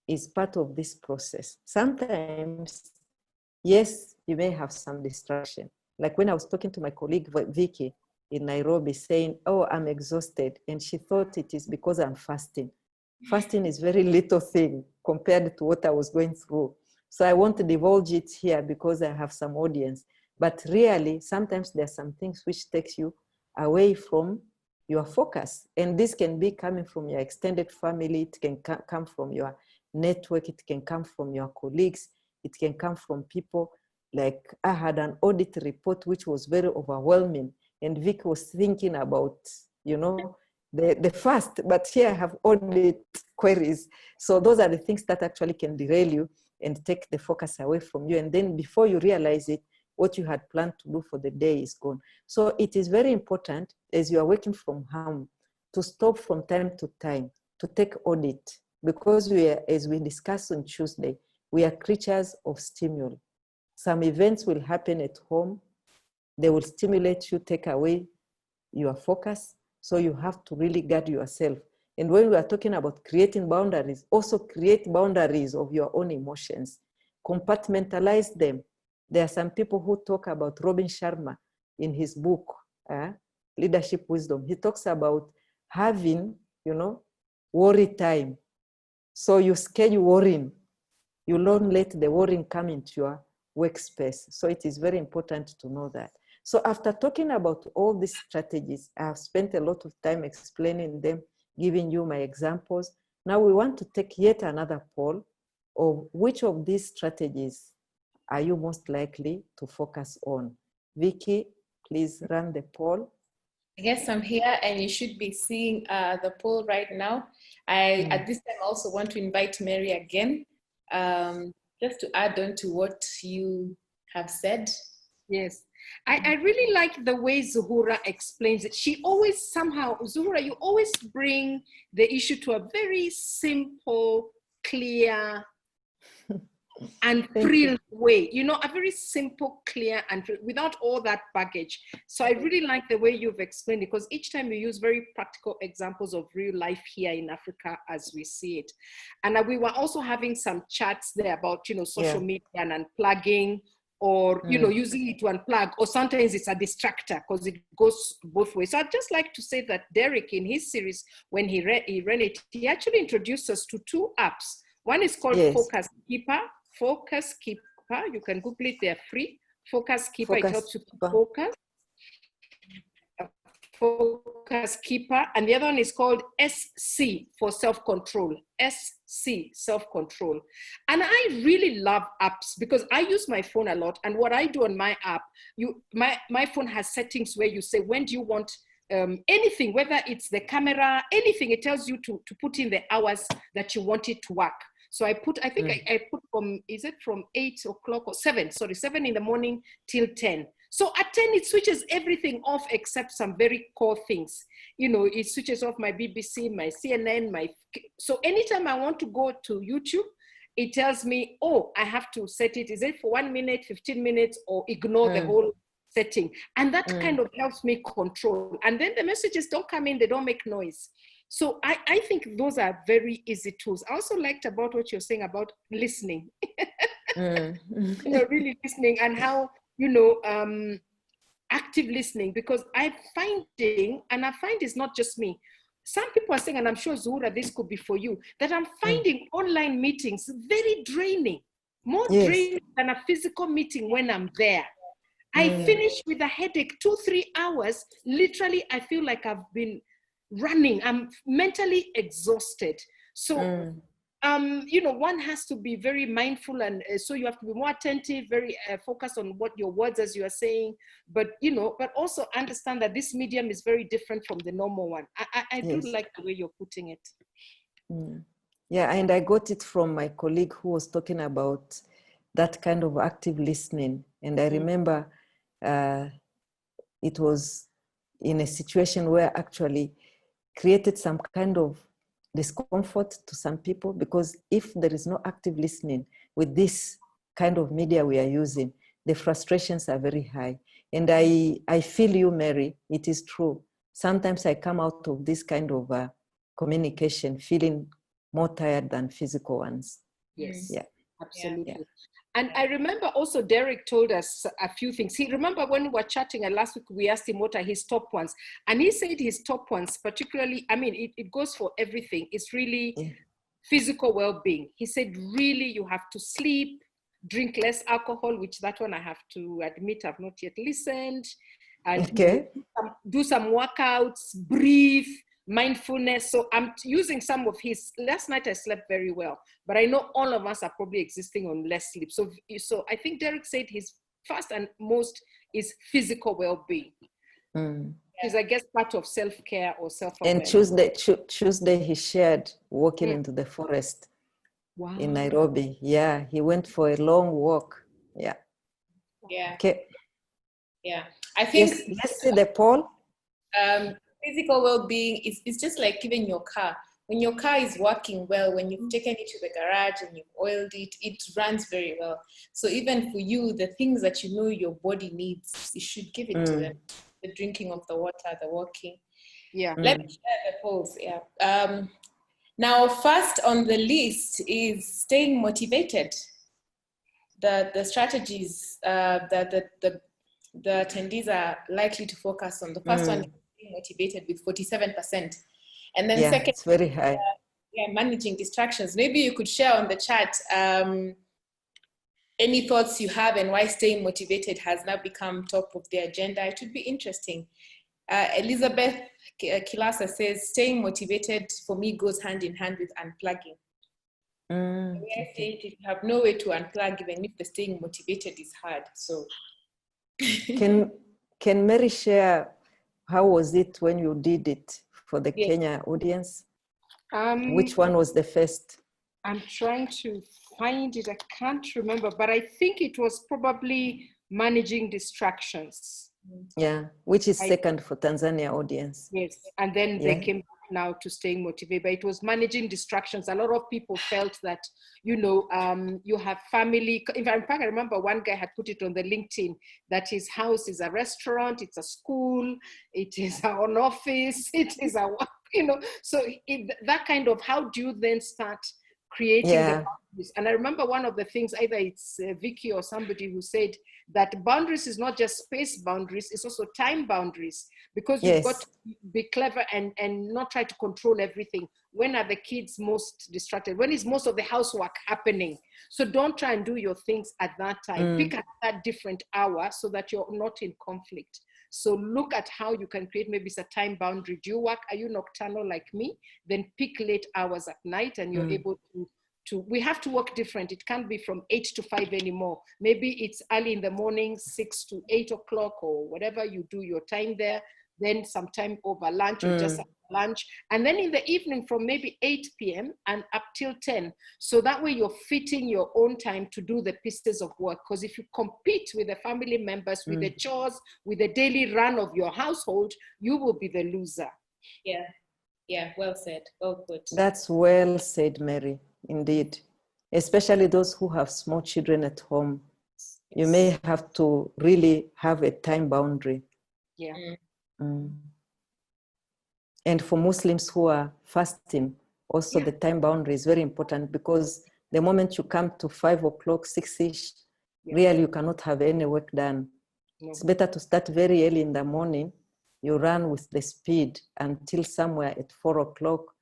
is part of this process. Sometimes, yes, you may have some distraction. Like when I was talking to my colleague, Vicky, in Nairobi saying, oh, I'm exhausted. And she thought it is because I'm fasting. Fasting is very little thing compared to what I was going through. So I won't divulge it here because I have some audience. But really, sometimes there are some things which takes you away from your focus. And this can be coming from your extended family. It can come from your network. It can come from your colleagues. It can come from people. Like I had an audit report which was very overwhelming. And Vic was thinking about, the fast, but here I have audit queries. So those are the things that actually can derail you and take the focus away from you. And then before you realize it, what you had planned to do for the day is gone. So it is very important as you are working from home to stop from time to time, to take audit, because as we discussed on Tuesday, we are creatures of stimuli. Some events will happen at home. They will stimulate you, take away your focus. So you have to really guard yourself. And when we are talking about creating boundaries, also create boundaries of your own emotions. Compartmentalize them. There are some people who talk about Robin Sharma in his book, Leadership Wisdom. He talks about having, worry time. So you schedule worrying. You don't let the worrying come into your workspace. So it is very important to know that. So after talking about all these strategies, I have spent a lot of time explaining them, giving you my examples. Now we want to take yet another poll of which of these strategies are you most likely to focus on? Vicky, please run the poll. I guess I'm here and you should be seeing the poll right now. At this time, I also want to invite Mary again, just to add on to what you have said. Yes. I really like the way Zuhura explains it. She always somehow, Zuhura, you always bring the issue to a very simple, clear, and thrilled way, you know, a very simple, clear, and without all that baggage. So I really like the way you've explained it, because each time you use very practical examples of real life here in Africa as we see it. And we were also having some chats there about, you know, social media and unplugging, or, you know, using it to unplug, or sometimes it's a distractor because it goes both ways. So I'd just like to say that Derek, in his series, when he ran it, he actually introduced us to 2 apps. One is called Focus Keeper. Focus Keeper, you can Google it, they're free. Focus Keeper, it helps you to focus. Focus Keeper, and the other one is called SC for self-control. SC, self-control. And I really love apps because I use my phone a lot, and what I do on my app, my phone has settings where you say, when do you want anything, whether it's the camera, anything, it tells you to put in the hours that you want it to work. So I put, I think I put from, is it from 8 o'clock or 7 in the morning till 10. So at 10, it switches everything off except some very core things. You know, it switches off my BBC, my CNN, so anytime I want to go to YouTube, it tells me, oh, I have to set it, is it for 1 minute, 15 minutes, or ignore the whole setting. And that kind of helps me control. And then the messages don't come in, they don't make noise. So I think those are very easy tools. I also liked about what you're saying about listening. You know, really listening, and how, you know, active listening, because I'm finding, and I find it's not just me, some people are saying, and I'm sure Zuhura, this could be for you, that I'm finding online meetings very draining, more draining than a physical meeting when I'm there. I finish with a headache 2-3 hours. Literally, I feel like I've been running. I'm mentally exhausted. So, you know, one has to be very mindful, and so you have to be more attentive, very focused on what your words as you are saying, but, you know, but also understand that this medium is very different from the normal one. I do like the way you're putting it. Yeah, and I got it from my colleague who was talking about that kind of active listening. And I remember it was in a situation where actually created some kind of discomfort to some people, because if there is no active listening with this kind of media we are using, the frustrations are very high. And I feel you, Mary, it is true. Sometimes I come out of this kind of communication feeling more tired than physical ones. Yes, absolutely. Yeah. And I remember also Derek told us a few things. He remember when we were chatting, and last week we asked him what are his top ones. And he said his top ones, particularly, I mean, it goes for everything. It's really physical well-being. He said, really, you have to sleep, drink less alcohol, which that one I have to admit I've not yet listened. And do some workouts, breathe, mindfulness. So I'm using some of his. Last night I slept very well, but I know all of us are probably existing on less sleep. So I think Derek said his first and most is physical well-being. Is, I guess, part of self-care or self-awareness. And Tuesday he shared walking into the forest in Nairobi. Yeah, he went for a long walk. Yeah. Okay. Yeah, I think let's see the poll. Physical well-being is just like even your car. When your car is working well, when you've taken it to the garage and you've oiled it, it runs very well. So even for you, the things that you know your body needs, you should give it to them. The drinking of the water, the walking. Yeah. Let me share the polls. Yeah. Now, first on the list is staying motivated. The strategies that the attendees are likely to focus on. The first one is being motivated with 47%. And then second, it's very high. Managing distractions. Maybe you could share on the chat any thoughts you have and why staying motivated has now become top of the agenda. It would be interesting. Elizabeth Kilasa says, staying motivated for me goes hand in hand with unplugging. The way I say it, if you have no way to unplug, even if the staying motivated is hard. So can Mary share how was it when you did it for the Kenya audience? Which one was the first? I'm trying to find it. I can't remember, but I think it was probably managing distractions. Yeah, which is second for Tanzania audience. Yes, and then they came back now to staying motivated, but it was managing distractions. A lot of people felt that, you know, you have family. In fact, I remember one guy had put it on the LinkedIn that his house is a restaurant, it's a school, it is an office, it is a, you know, so that kind of, how do you then start creating the boundaries? And I remember one of the things, either it's Vicky or somebody who said that boundaries is not just space boundaries, it's also time boundaries, because you've got to be clever and not try to control everything. When are the kids most distracted? When is most of the housework happening? So don't try and do your things at that time. Pick at that different hour so that you're not in conflict. So look at how you can create, maybe it's a time boundary. Do you work, are you nocturnal like me? Then pick late hours at night and you're able to, we have to work different. It can't be from 8 to 5 anymore. Maybe it's early in the morning, 6 to 8 o'clock or whatever you do your time there. Then sometime over lunch or just after lunch. And then in the evening from maybe 8 p.m. and up till 10. So that way you're fitting your own time to do the pieces of work. Because if you compete with the family members, with the chores, with the daily run of your household, you will be the loser. Yeah, yeah, well said, well put. That's well said, Mary, indeed. Especially those who have small children at home. You may have to really have a time boundary. Yeah. And for Muslims who are fasting, also the time boundary is very important, because the moment you come to 5 o'clock, 6-ish, really you cannot have any work done. It's better to start very early in the morning. You run with the speed until somewhere at 4 o'clock.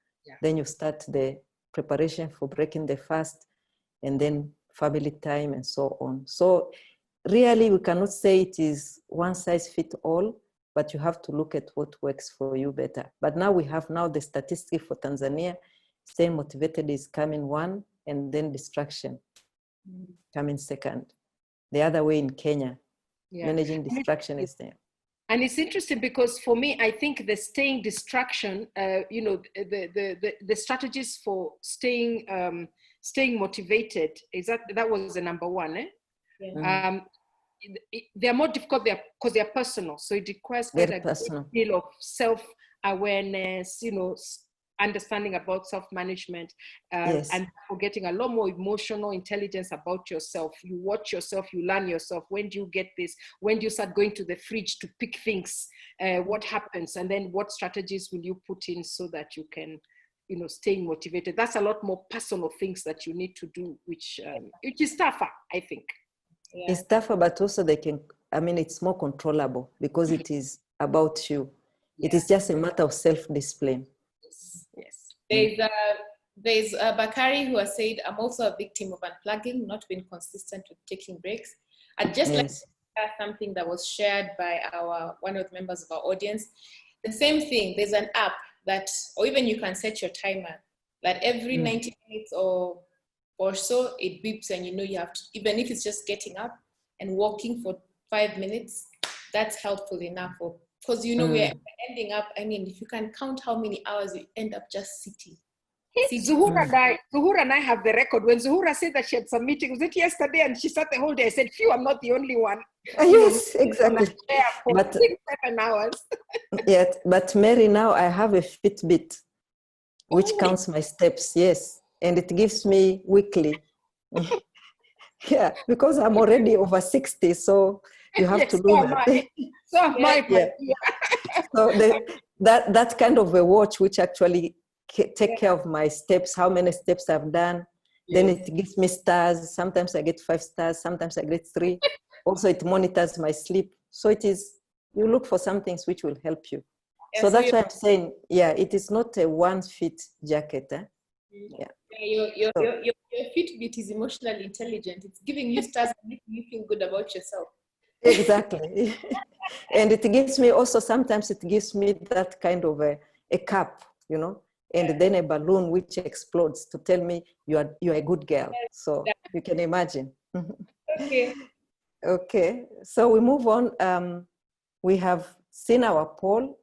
Then you start the preparation for breaking the fast, and then family time and so on. So really we cannot say it is one size fits all, but you have to look at what works for you better. But now we have the statistic for Tanzania, staying motivated is coming one, and then distraction coming second. The other way in Kenya, managing distraction is there. And it's interesting because for me, I think the staying distraction, you know, the strategies for staying motivated, is that was the number one, eh? Yeah. They're more difficult because they're personal. So it requires quite a great deal of self-awareness, you know, understanding about self-management, and for getting a lot more emotional intelligence about yourself. You watch yourself, you learn yourself. When do you get this? When do you start going to the fridge to pick things? What happens? And then what strategies will you put in so that you can, you know, stay motivated? That's a lot more personal things that you need to do, which is tougher, I think. Yeah. It's tougher, but also they can, I mean, it's more controllable because it is about you. It is just a matter of self-discipline. Yes. There's Bakari who has said, I'm also a victim of unplugging, not being consistent with taking breaks. I'd just like to share something that was shared by one of the members of our audience. The same thing, there's an app that, or even you can set your timer, that every 90 minutes or so, it beeps and you know you have to, even if it's just getting up and walking for 5 minutes, that's helpful enough. Because you know we're ending up, I mean, if you can count how many hours you end up just sitting. Zuhura and I have the record. When Zuhura said that she had some meeting, was it yesterday? And she sat the whole day. I said, phew, I'm not the only one. Yes, exactly. For 6-7 hours. Yet, but Mary, now I have a Fitbit, which counts my steps, yes. And it gives me weekly. Yeah, because I'm already over 60, so you have to do that. So am I. So that kind of a watch, which actually take care of my steps, how many steps I've done. Then it gives me stars. Sometimes I get 5 stars, sometimes I get 3. Also, it monitors my sleep. So it is, you look for some things which will help you. So that's why I'm saying, it is not a one-fit jacket. Your Fitbit is emotionally intelligent. It's giving you stars and making you feel good about yourself. Exactly. And it gives me also, sometimes it gives me that kind of a cup, you know, and then a balloon which explodes to tell me you're a good girl. So you can imagine. Okay. Okay, so we move on. We have seen our poll.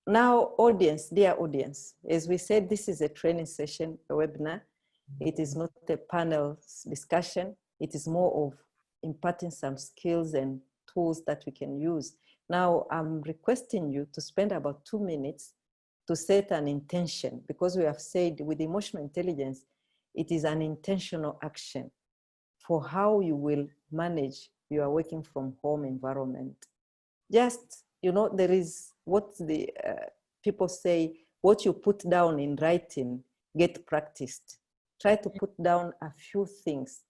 Now, audience, dear audience, as we said, this is a training session, a webinar. It is not a panel discussion. It is more of imparting some skills and tools that we can use. Now, I'm requesting you to spend about 2 minutes to set an intention, because we have said with emotional intelligence, it is an intentional action for how you will manage your working from home environment. Just, there is what the people say, what you put down in writing, get practiced. Try to put down a few things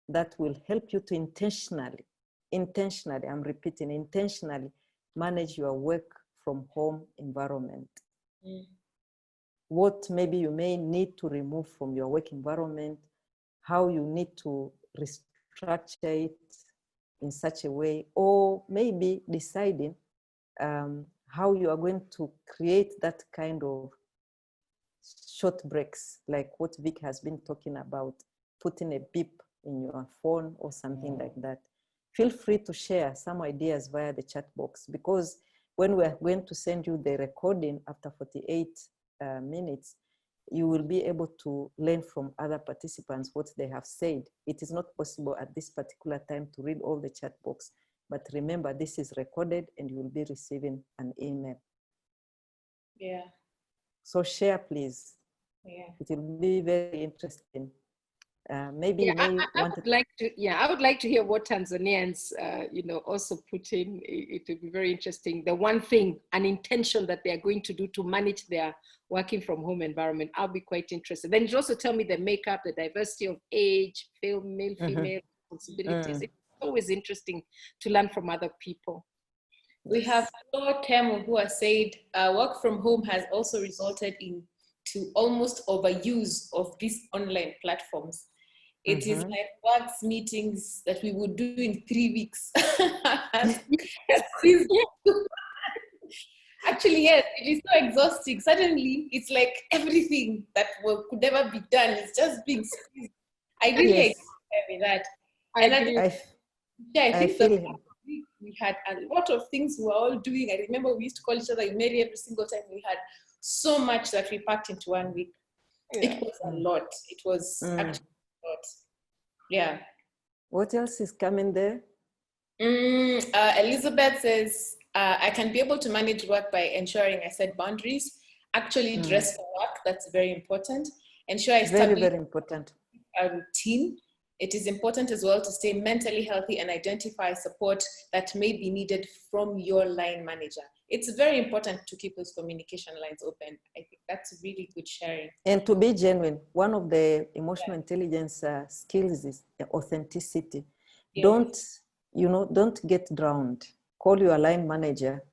that will help you to intentionally, I'm repeating, intentionally manage your work from home environment. What maybe you may need to remove from your work environment, how you need to restructure it in such a way, or maybe deciding how you are going to create that kind of short breaks, like what Vic has been talking about, putting a beep in your phone or something like that. Feel free to share some ideas via the chat box, because when we are going to send you the recording after 48 minutes, you will be able to learn from other participants what they have said. It is not possible at this particular time to read all the chat box, but remember, this is recorded and you will be receiving an email. Yeah. So share, please. Yeah. It will be very interesting. Maybe you may I want would like to. Yeah, I would like to hear what Tanzanians, also put in. It would be very interesting. The one thing, an intention that they are going to do to manage their working from home environment. I'll be quite interested. Then you also tell me the makeup, the diversity of age, male, female responsibilities. It's always interesting to learn from other people. We have Temo who has said work from home has also resulted into almost overuse of these online platforms. It is like works meetings that we would do in 3 weeks. Actually, yes, it is so exhausting. Suddenly, it's like everything that could never be done is just being squeezed. I really agree with that. I think we had a lot of things we were all doing. I remember we used to call each other Mary every single time. We had so much that we packed into 1 week. Yeah. It was a lot. It was actually a lot. Yeah. What else is coming there? Elizabeth says, I can be able to manage work by ensuring I set boundaries, actually dress for work. That's very important. Ensure I establish very important. A routine. It is important as well to stay mentally healthy and identify support that may be needed from your line manager. It's very important to keep those communication lines open. I think that's really good sharing. And to be genuine, one of the emotional intelligence skills is authenticity. Yes. Don't get drowned. Call your line manager,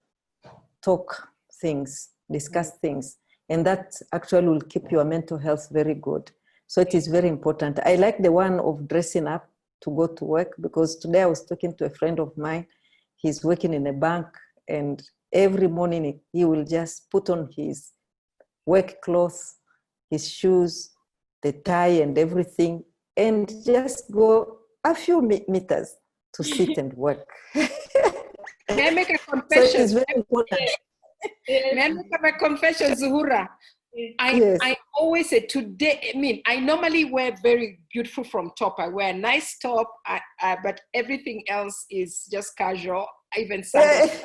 talk things, discuss things, and that actually will keep your mental health very good. So it is very important. I like the one of dressing up to go to work, because today I was talking to a friend of mine. He's working in a bank, and every morning he will just put on his work clothes, his shoes, the tie and everything, and just go a few meters to sit and work. May I make a confession? So it is very important. May I make a confession, Zuhura? I always say today, I normally wear very beautiful from top. I wear a nice top, but everything else is just casual, even sandals.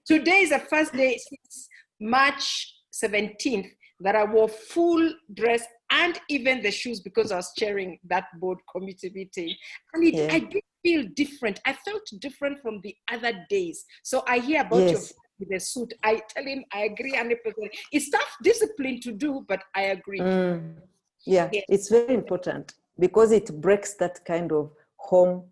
Today is the first day since March 17th that I wore full dress and even the shoes, because I was chairing that board committee meeting. And I did feel different. I felt different from the other days. So I hear about your with a suit. I tell him I agree 100%. It's tough discipline to do, but I agree. It's very important, because it breaks that kind of home.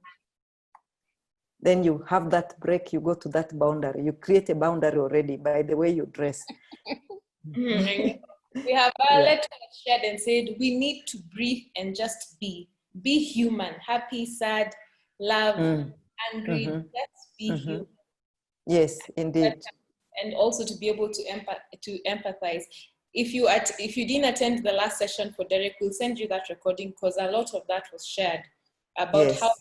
Then you have that break, you go to that boundary. You create a boundary already by the way you dress. We have Violet shared and said, we need to breathe and just be. Be human, happy, sad, love, angry, just be human. Yes, indeed. And also to be able to empathize. if you didn't attend the last session for Derek, we'll send you that recording, because a lot of that was shared about Yes. how to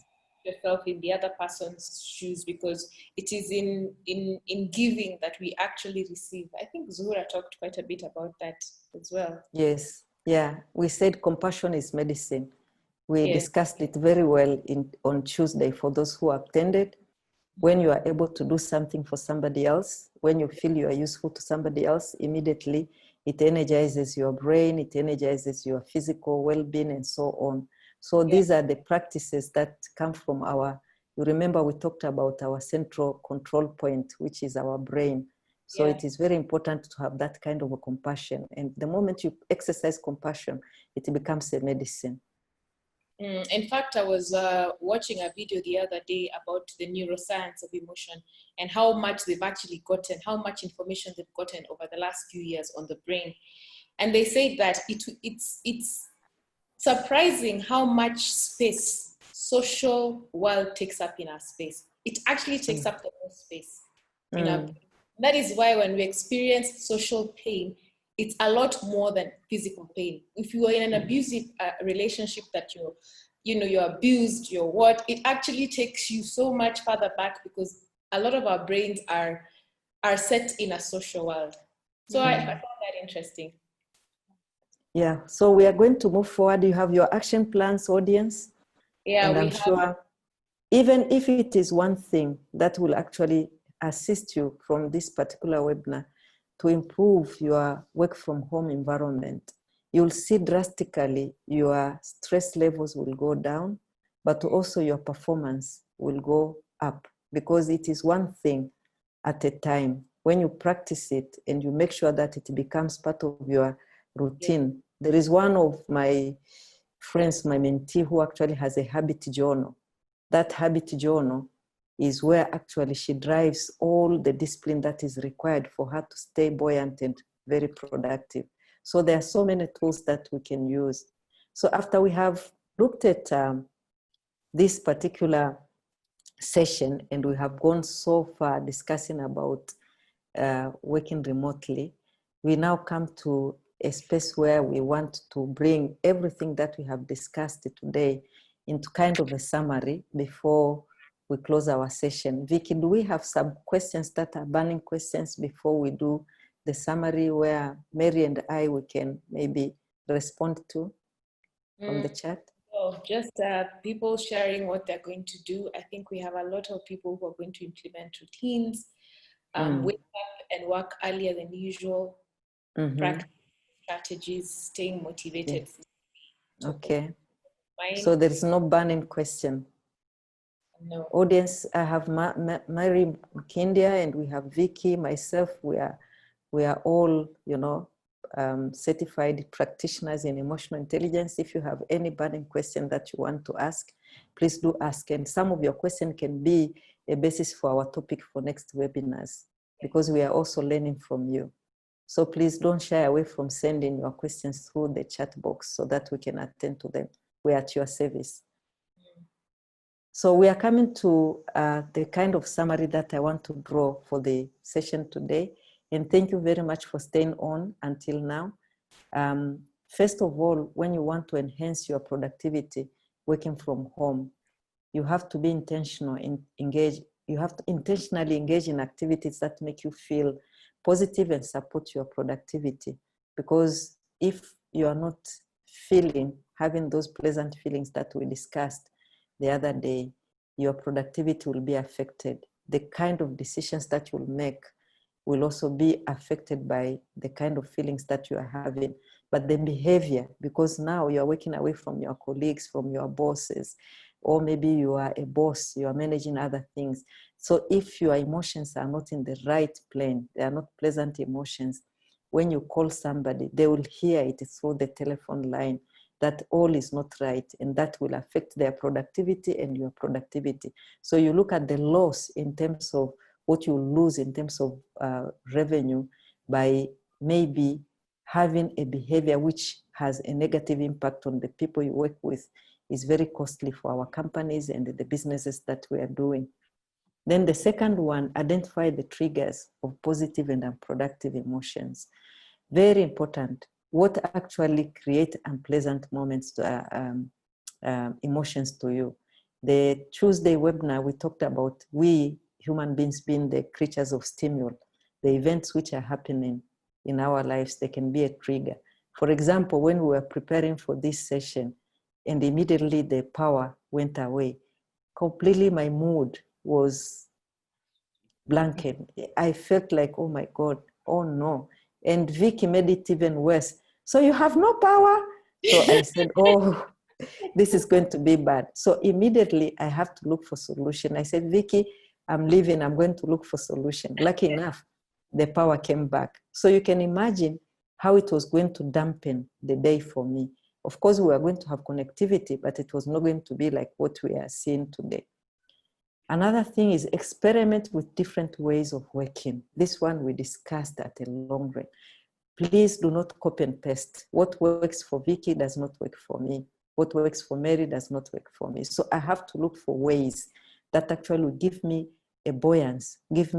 put yourself in the other person's shoes, because it is in giving that we actually receive. I think Zuhura talked quite a bit about that as well. Yes. Yeah. We said compassion is medicine. We Yes. discussed it very well on Tuesday for those who attended. When you are able to do something for somebody else, when you feel you are useful to somebody else, immediately it energizes your brain, it energizes your physical well-being, and so on. So these are the practices that come from you remember we talked about our central control point, which is our brain. So it is very important to have that kind of a compassion. And the moment you exercise compassion, it becomes a medicine. In fact, I was watching a video the other day about the neuroscience of emotion and how much they've actually gotten, how much information they've gotten over the last few years on the brain. And they say that it's surprising how much space social world takes up in our space. It actually takes up the most space in our brain. That is why when we experience social pain, it's a lot more than physical pain. If you are in an abusive relationship that you're abused, it actually takes you so much further back, because a lot of our brains are set in a social world. So I found that interesting. Yeah, so we are going to move forward. You have your action plans, audience. Yeah, and I'm sure even if it is one thing that will actually assist you from this particular webinar to improve your work from home environment, you'll see drastically your stress levels will go down, but also your performance will go up, because it is one thing at a time. When you practice it and you make sure that it becomes part of your routine. There is one of my friends, my mentee, who actually has a habit journal. That habit journal is where actually she drives all the discipline that is required for her to stay buoyant and very productive. So there are so many tools that we can use. So after we have looked at this particular session, and we have gone so far discussing about working remotely, we now come to a space where we want to bring everything that we have discussed today into kind of a summary before we close our session. Vicky, do we have some questions that are burning questions before we do the summary, where Mary and we can maybe respond to from the chat? Oh, just people sharing what they're going to do. I think we have a lot of people who are going to implement routines, wake up and work earlier than usual, practice strategies, staying motivated. Yeah. Okay. So there is no burning question. No. Audience, I have Mary Kindia, and we have Vicky, myself. We are all, certified practitioners in emotional intelligence. If you have any burning question that you want to ask, please do ask. And some of your questions can be a basis for our topic for next webinars, because we are also learning from you. So please don't shy away from sending your questions through the chat box so that we can attend to them. We are at your service. So we are coming to the kind of summary that I want to draw for the session today. And thank you very much for staying on until now. First of all, when you want to enhance your productivity working from home, you have to be intentional and engage. You have to intentionally engage in activities that make you feel positive and support your productivity. Because if you are not having those pleasant feelings that we discussed the other day, your productivity will be affected. The kind of decisions that you'll make will also be affected by the kind of feelings that you are having. But the behavior, because now you're working away from your colleagues, from your bosses, or maybe you are a boss, you are managing other things. So if your emotions are not in the right plane, they are not pleasant emotions, when you call somebody, they will hear it through the telephone line that all is not right, and that will affect their productivity and your productivity. So you look at the loss in terms of what you lose in terms of revenue by maybe having a behavior which has a negative impact on the people you work with, is very costly for our companies and the businesses that we are doing. Then the second one, identify the triggers of positive and unproductive emotions. Very important. What actually create unpleasant moments, emotions to you? The Tuesday webinar, we talked about we human beings being the creatures of stimuli. The events which are happening in our lives, they can be a trigger. For example, when we were preparing for this session and immediately the power went away, completely my mood was blanket. I felt like, oh my God, oh no. And Vicky made it even worse. So you have no power? So I said, oh, this is going to be bad. So immediately I have to look for solution. I said, Vicky, I'm leaving, I'm going to look for solution. Lucky enough, the power came back. So you can imagine how it was going to dampen the day for me. Of course, we are going to have connectivity, but it was not going to be like what we are seeing today. Another thing is experiment with different ways of working. This one we discussed at a long run. Please do not copy and paste. What works for Vicky does not work for me. What works for Mary does not work for me. So I have to look for ways that actually will give me a buoyancy, keep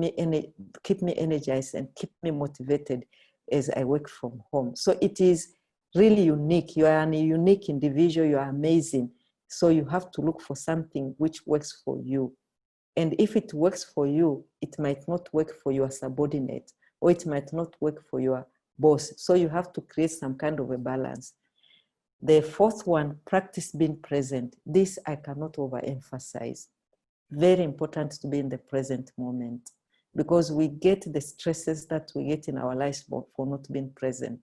me energized and keep me motivated as I work from home. So it is really unique. You are a unique individual. You are amazing. So you have to look for something which works for you. And if it works for you, it might not work for your subordinate, or it might not work for your boss. So you have to create some kind of a balance. The fourth one, practice being present. This I cannot overemphasize. Very important to be in the present moment, because we get the stresses that we get in our lives for not being present.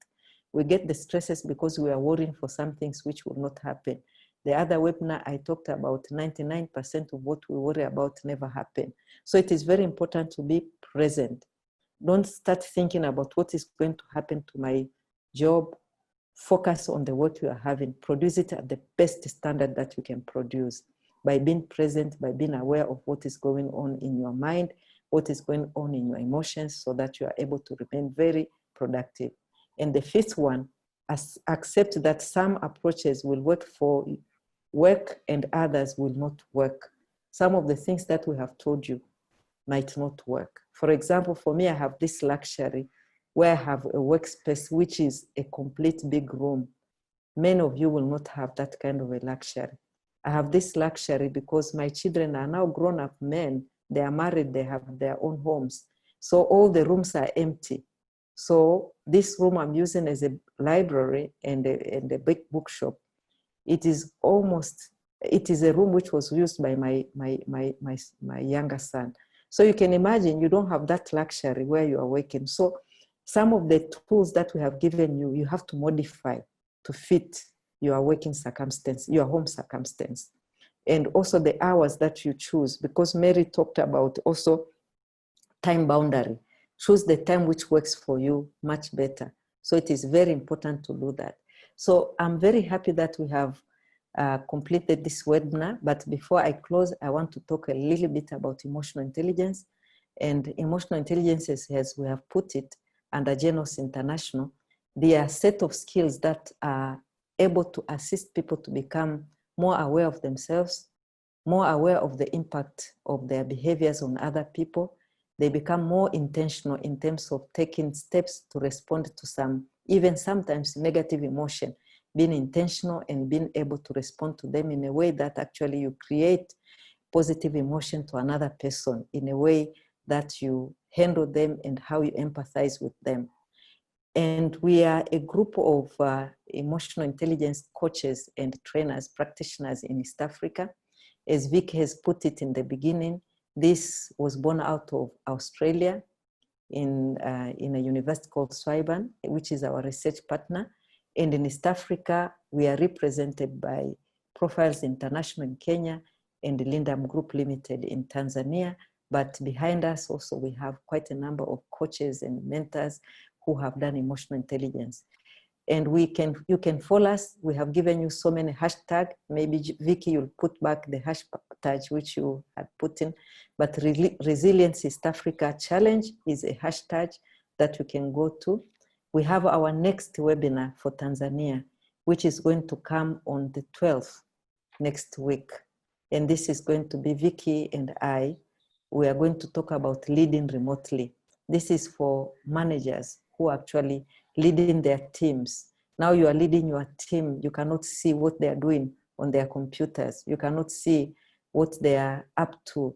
We get the stresses because we are worrying for some things which will not happen. The other webinar, I talked about 99% of what we worry about never happen. So it is very important to be present. Don't start thinking about what is going to happen to my job. Focus on the work you are having. Produce it at the best standard that you can produce by being present, by being aware of what is going on in your mind, what is going on in your emotions, so that you are able to remain very productive. And the fifth one, accept that some approaches will work for work and others will not work. Some of the things that we have told you might not work. For example, for me, I have this luxury where I have a workspace which is a complete big room. Many of you will not have that kind of a luxury. I have this luxury because my children are now grown-up men. They are married, they have their own homes. So all the rooms are empty. So this room I'm using as a library and a big bookshop. It is a room which was used by my younger son. So you can imagine you don't have that luxury where you are working. So some of the tools that we have given you, you have to modify to fit your working circumstance, your home circumstance. And also the hours that you choose, because Mary talked about also time boundary. Choose the time which works for you much better. So it is very important to do that. So I'm very happy that we have completed this webinar. But before I close, I want to talk a little bit about emotional intelligence. And emotional intelligence, as we have put it under Genos International, they are a set of skills that are able to assist people to become more aware of themselves, more aware of the impact of their behaviors on other people. They become more intentional in terms of taking steps to respond to some, even sometimes negative emotion, being intentional and being able to respond to them in a way that actually you create positive emotion to another person, in a way that you handle them and how you empathize with them. And we are a group of emotional intelligence coaches and trainers, practitioners in East Africa. As Vicky has put it in the beginning, this was born out of Australia in a university called Swiban, which is our research partner. And in East Africa, we are represented by Profiles International in Kenya and Lindam Group Limited in Tanzania. But behind us also, we have quite a number of coaches and mentors who have done emotional intelligence. And you can follow us. We have given you so many hashtags. Maybe Vicky, you'll put back the hashtag which you had put in. But Resilience East Africa Challenge is a hashtag that you can go to. We have our next webinar for Tanzania, which is going to come on the 12th next week. And this is going to be Vicky and I. We are going to talk about leading remotely. This is for managers who actually leading their teams. Now you are leading your team. You cannot see what they are doing on their computers. You cannot see what they are up to.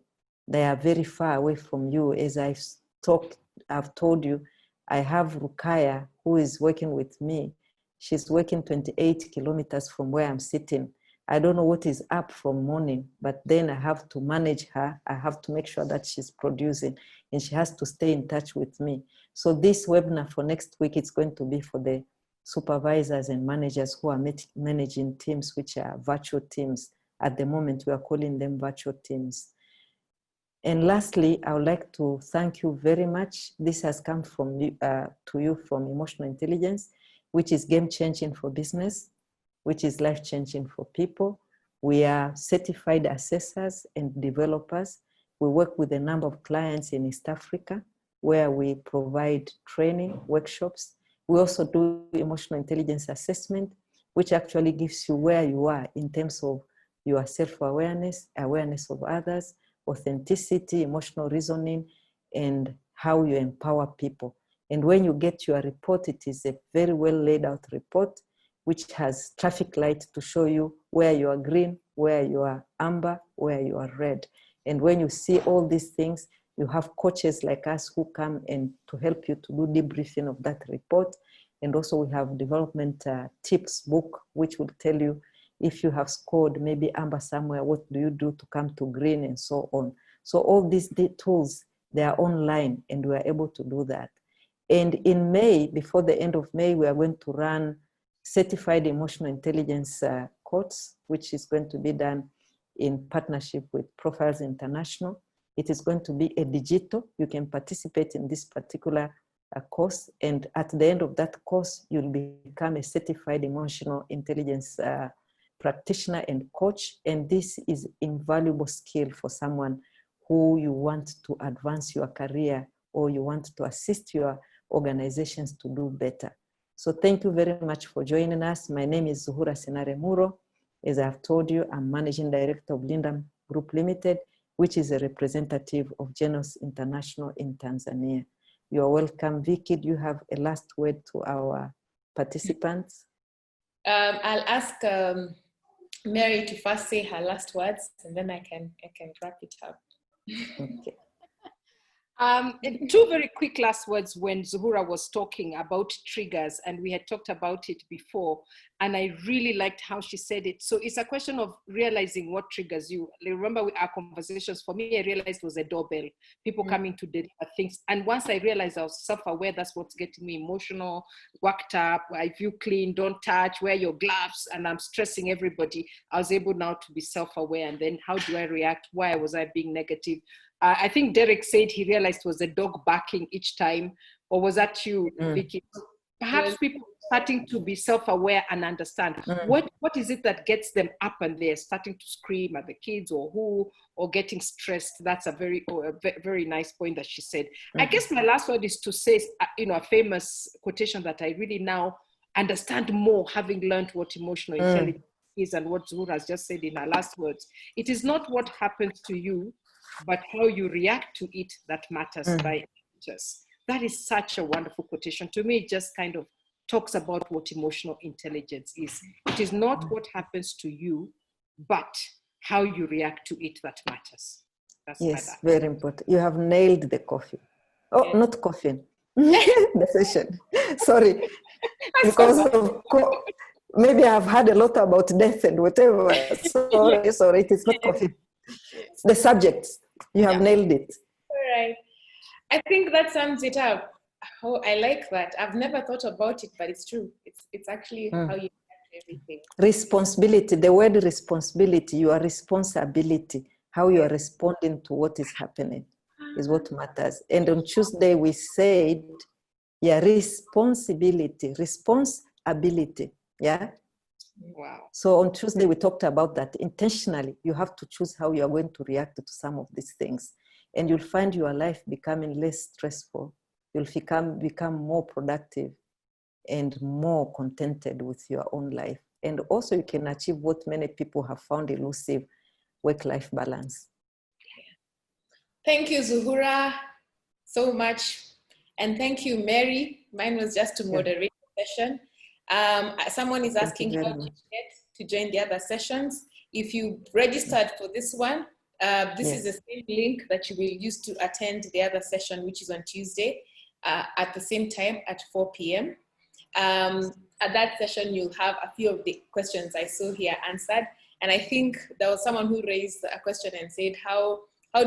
They are very far away from you. As I've told you, I have Rukaya who is working with me. She's working 28 kilometers from where I'm sitting. I don't know what is up from morning, but then I have to manage her. I have to make sure that she's producing, and she has to stay in touch with me. So this webinar for next week, it's going to be for the supervisors and managers who are managing teams, which are virtual teams. At the moment, we are calling them virtual teams. And lastly, I would like to thank you very much. This has come from to you from Emotional Intelligence, which is game-changing for business, which is life-changing for people. We are certified assessors and developers. We work with a number of clients in East Africa where we provide training, workshops. We also do emotional intelligence assessment, which actually gives you where you are in terms of your self-awareness, awareness of others, authenticity, emotional reasoning, and how you empower people. And when you get your report, it is a very well laid out report, which has traffic light to show you where you are green, where you are amber, where you are red. And when you see all these things, you have coaches like us who come and to help you to do debriefing of that report. And also we have development tips book, which will tell you if you have scored maybe amber somewhere, what do you do to come to green and so on. So all these tools, they are online and we are able to do that. And in May, before the end of May, we are going to run certified emotional intelligence course, which is going to be done in partnership with Profiles International. It is going to be a digital. You can participate in this particular course. And at the end of that course, you'll become a certified emotional intelligence practitioner and coach. And this is invaluable skill for someone who you want to advance your career or you want to assist your organizations to do better. So thank you very much for joining us. My name is Zuhura Muro. As I've told you, I'm Managing Director of Lindam Group Limited, which is a representative of Genos International in Tanzania. You're welcome. Vicky, do you have a last word to our participants? I'll ask Mary to first say her last words, and then I can wrap it up. Okay. Two very quick last words when Zuhura was talking about triggers, and we had talked about it before, and I really liked how she said it. So it's a question of realizing what triggers you. Remember our conversations, for me, I realized it was a doorbell, people coming to deliver things. And once I realized I was self-aware, that's what's getting me emotional, worked up, I feel clean, don't touch, wear your gloves, and I'm stressing everybody. I was able now to be self-aware, and then how do I react? Why was I being negative? I think Derek said he realized it was a dog barking each time, or was that you, Vicky? Perhaps people starting to be self-aware and understand what is it that gets them up and they're starting to scream at the kids or getting stressed. That's a very nice point that she said. I guess my last word is to say, a famous quotation that I really now understand more, having learned what emotional intelligence is and what Zuhura has just said in her last words. It is not what happens to you, but how you react to it that matters by us. That is such a wonderful quotation. To me, it just kind of talks about what emotional intelligence is. It is not what happens to you, but how you react to it that matters. That's yes, very important. You have nailed the coffee. Oh, yeah. Not coffee. The session. Sorry. Because of maybe I've heard a lot about death and whatever. Sorry, it is not coffee. The subject. You have nailed it. All right. I think that sums it up. Oh, I like that. I've never thought about it, but it's true. It's actually how you do everything. Responsibility. The word responsibility, your responsibility, how you are responding to what is happening is what matters. And on Tuesday, we said, responsibility. Yeah. Wow. So on Tuesday, we talked about that. Intentionally, you have to choose how you are going to react to some of these things. And you'll find your life becoming less stressful. You'll become more productive and more contented with your own life. And also you can achieve what many people have found elusive, work-life balance. Thank you, Zuhura, so much. And thank you, Mary. Mine was just to moderate the session. Someone is asking how to get to join the other sessions. If you registered for this one, this is the same link that you will use to attend the other session, which is on Tuesday at the same time at 4 p.m. At that session, you'll have a few of the questions I saw here answered. And I think there was someone who raised a question and said, how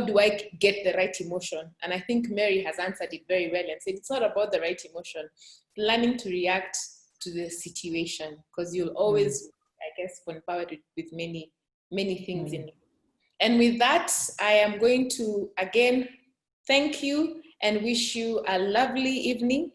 do I get the right emotion? And I think Mary has answered it very well and said, it's not about the right emotion, learning to react to the situation, because you'll always, I guess, be empowered with many things in you. And with that, I am going to, again, thank you and wish you a lovely evening.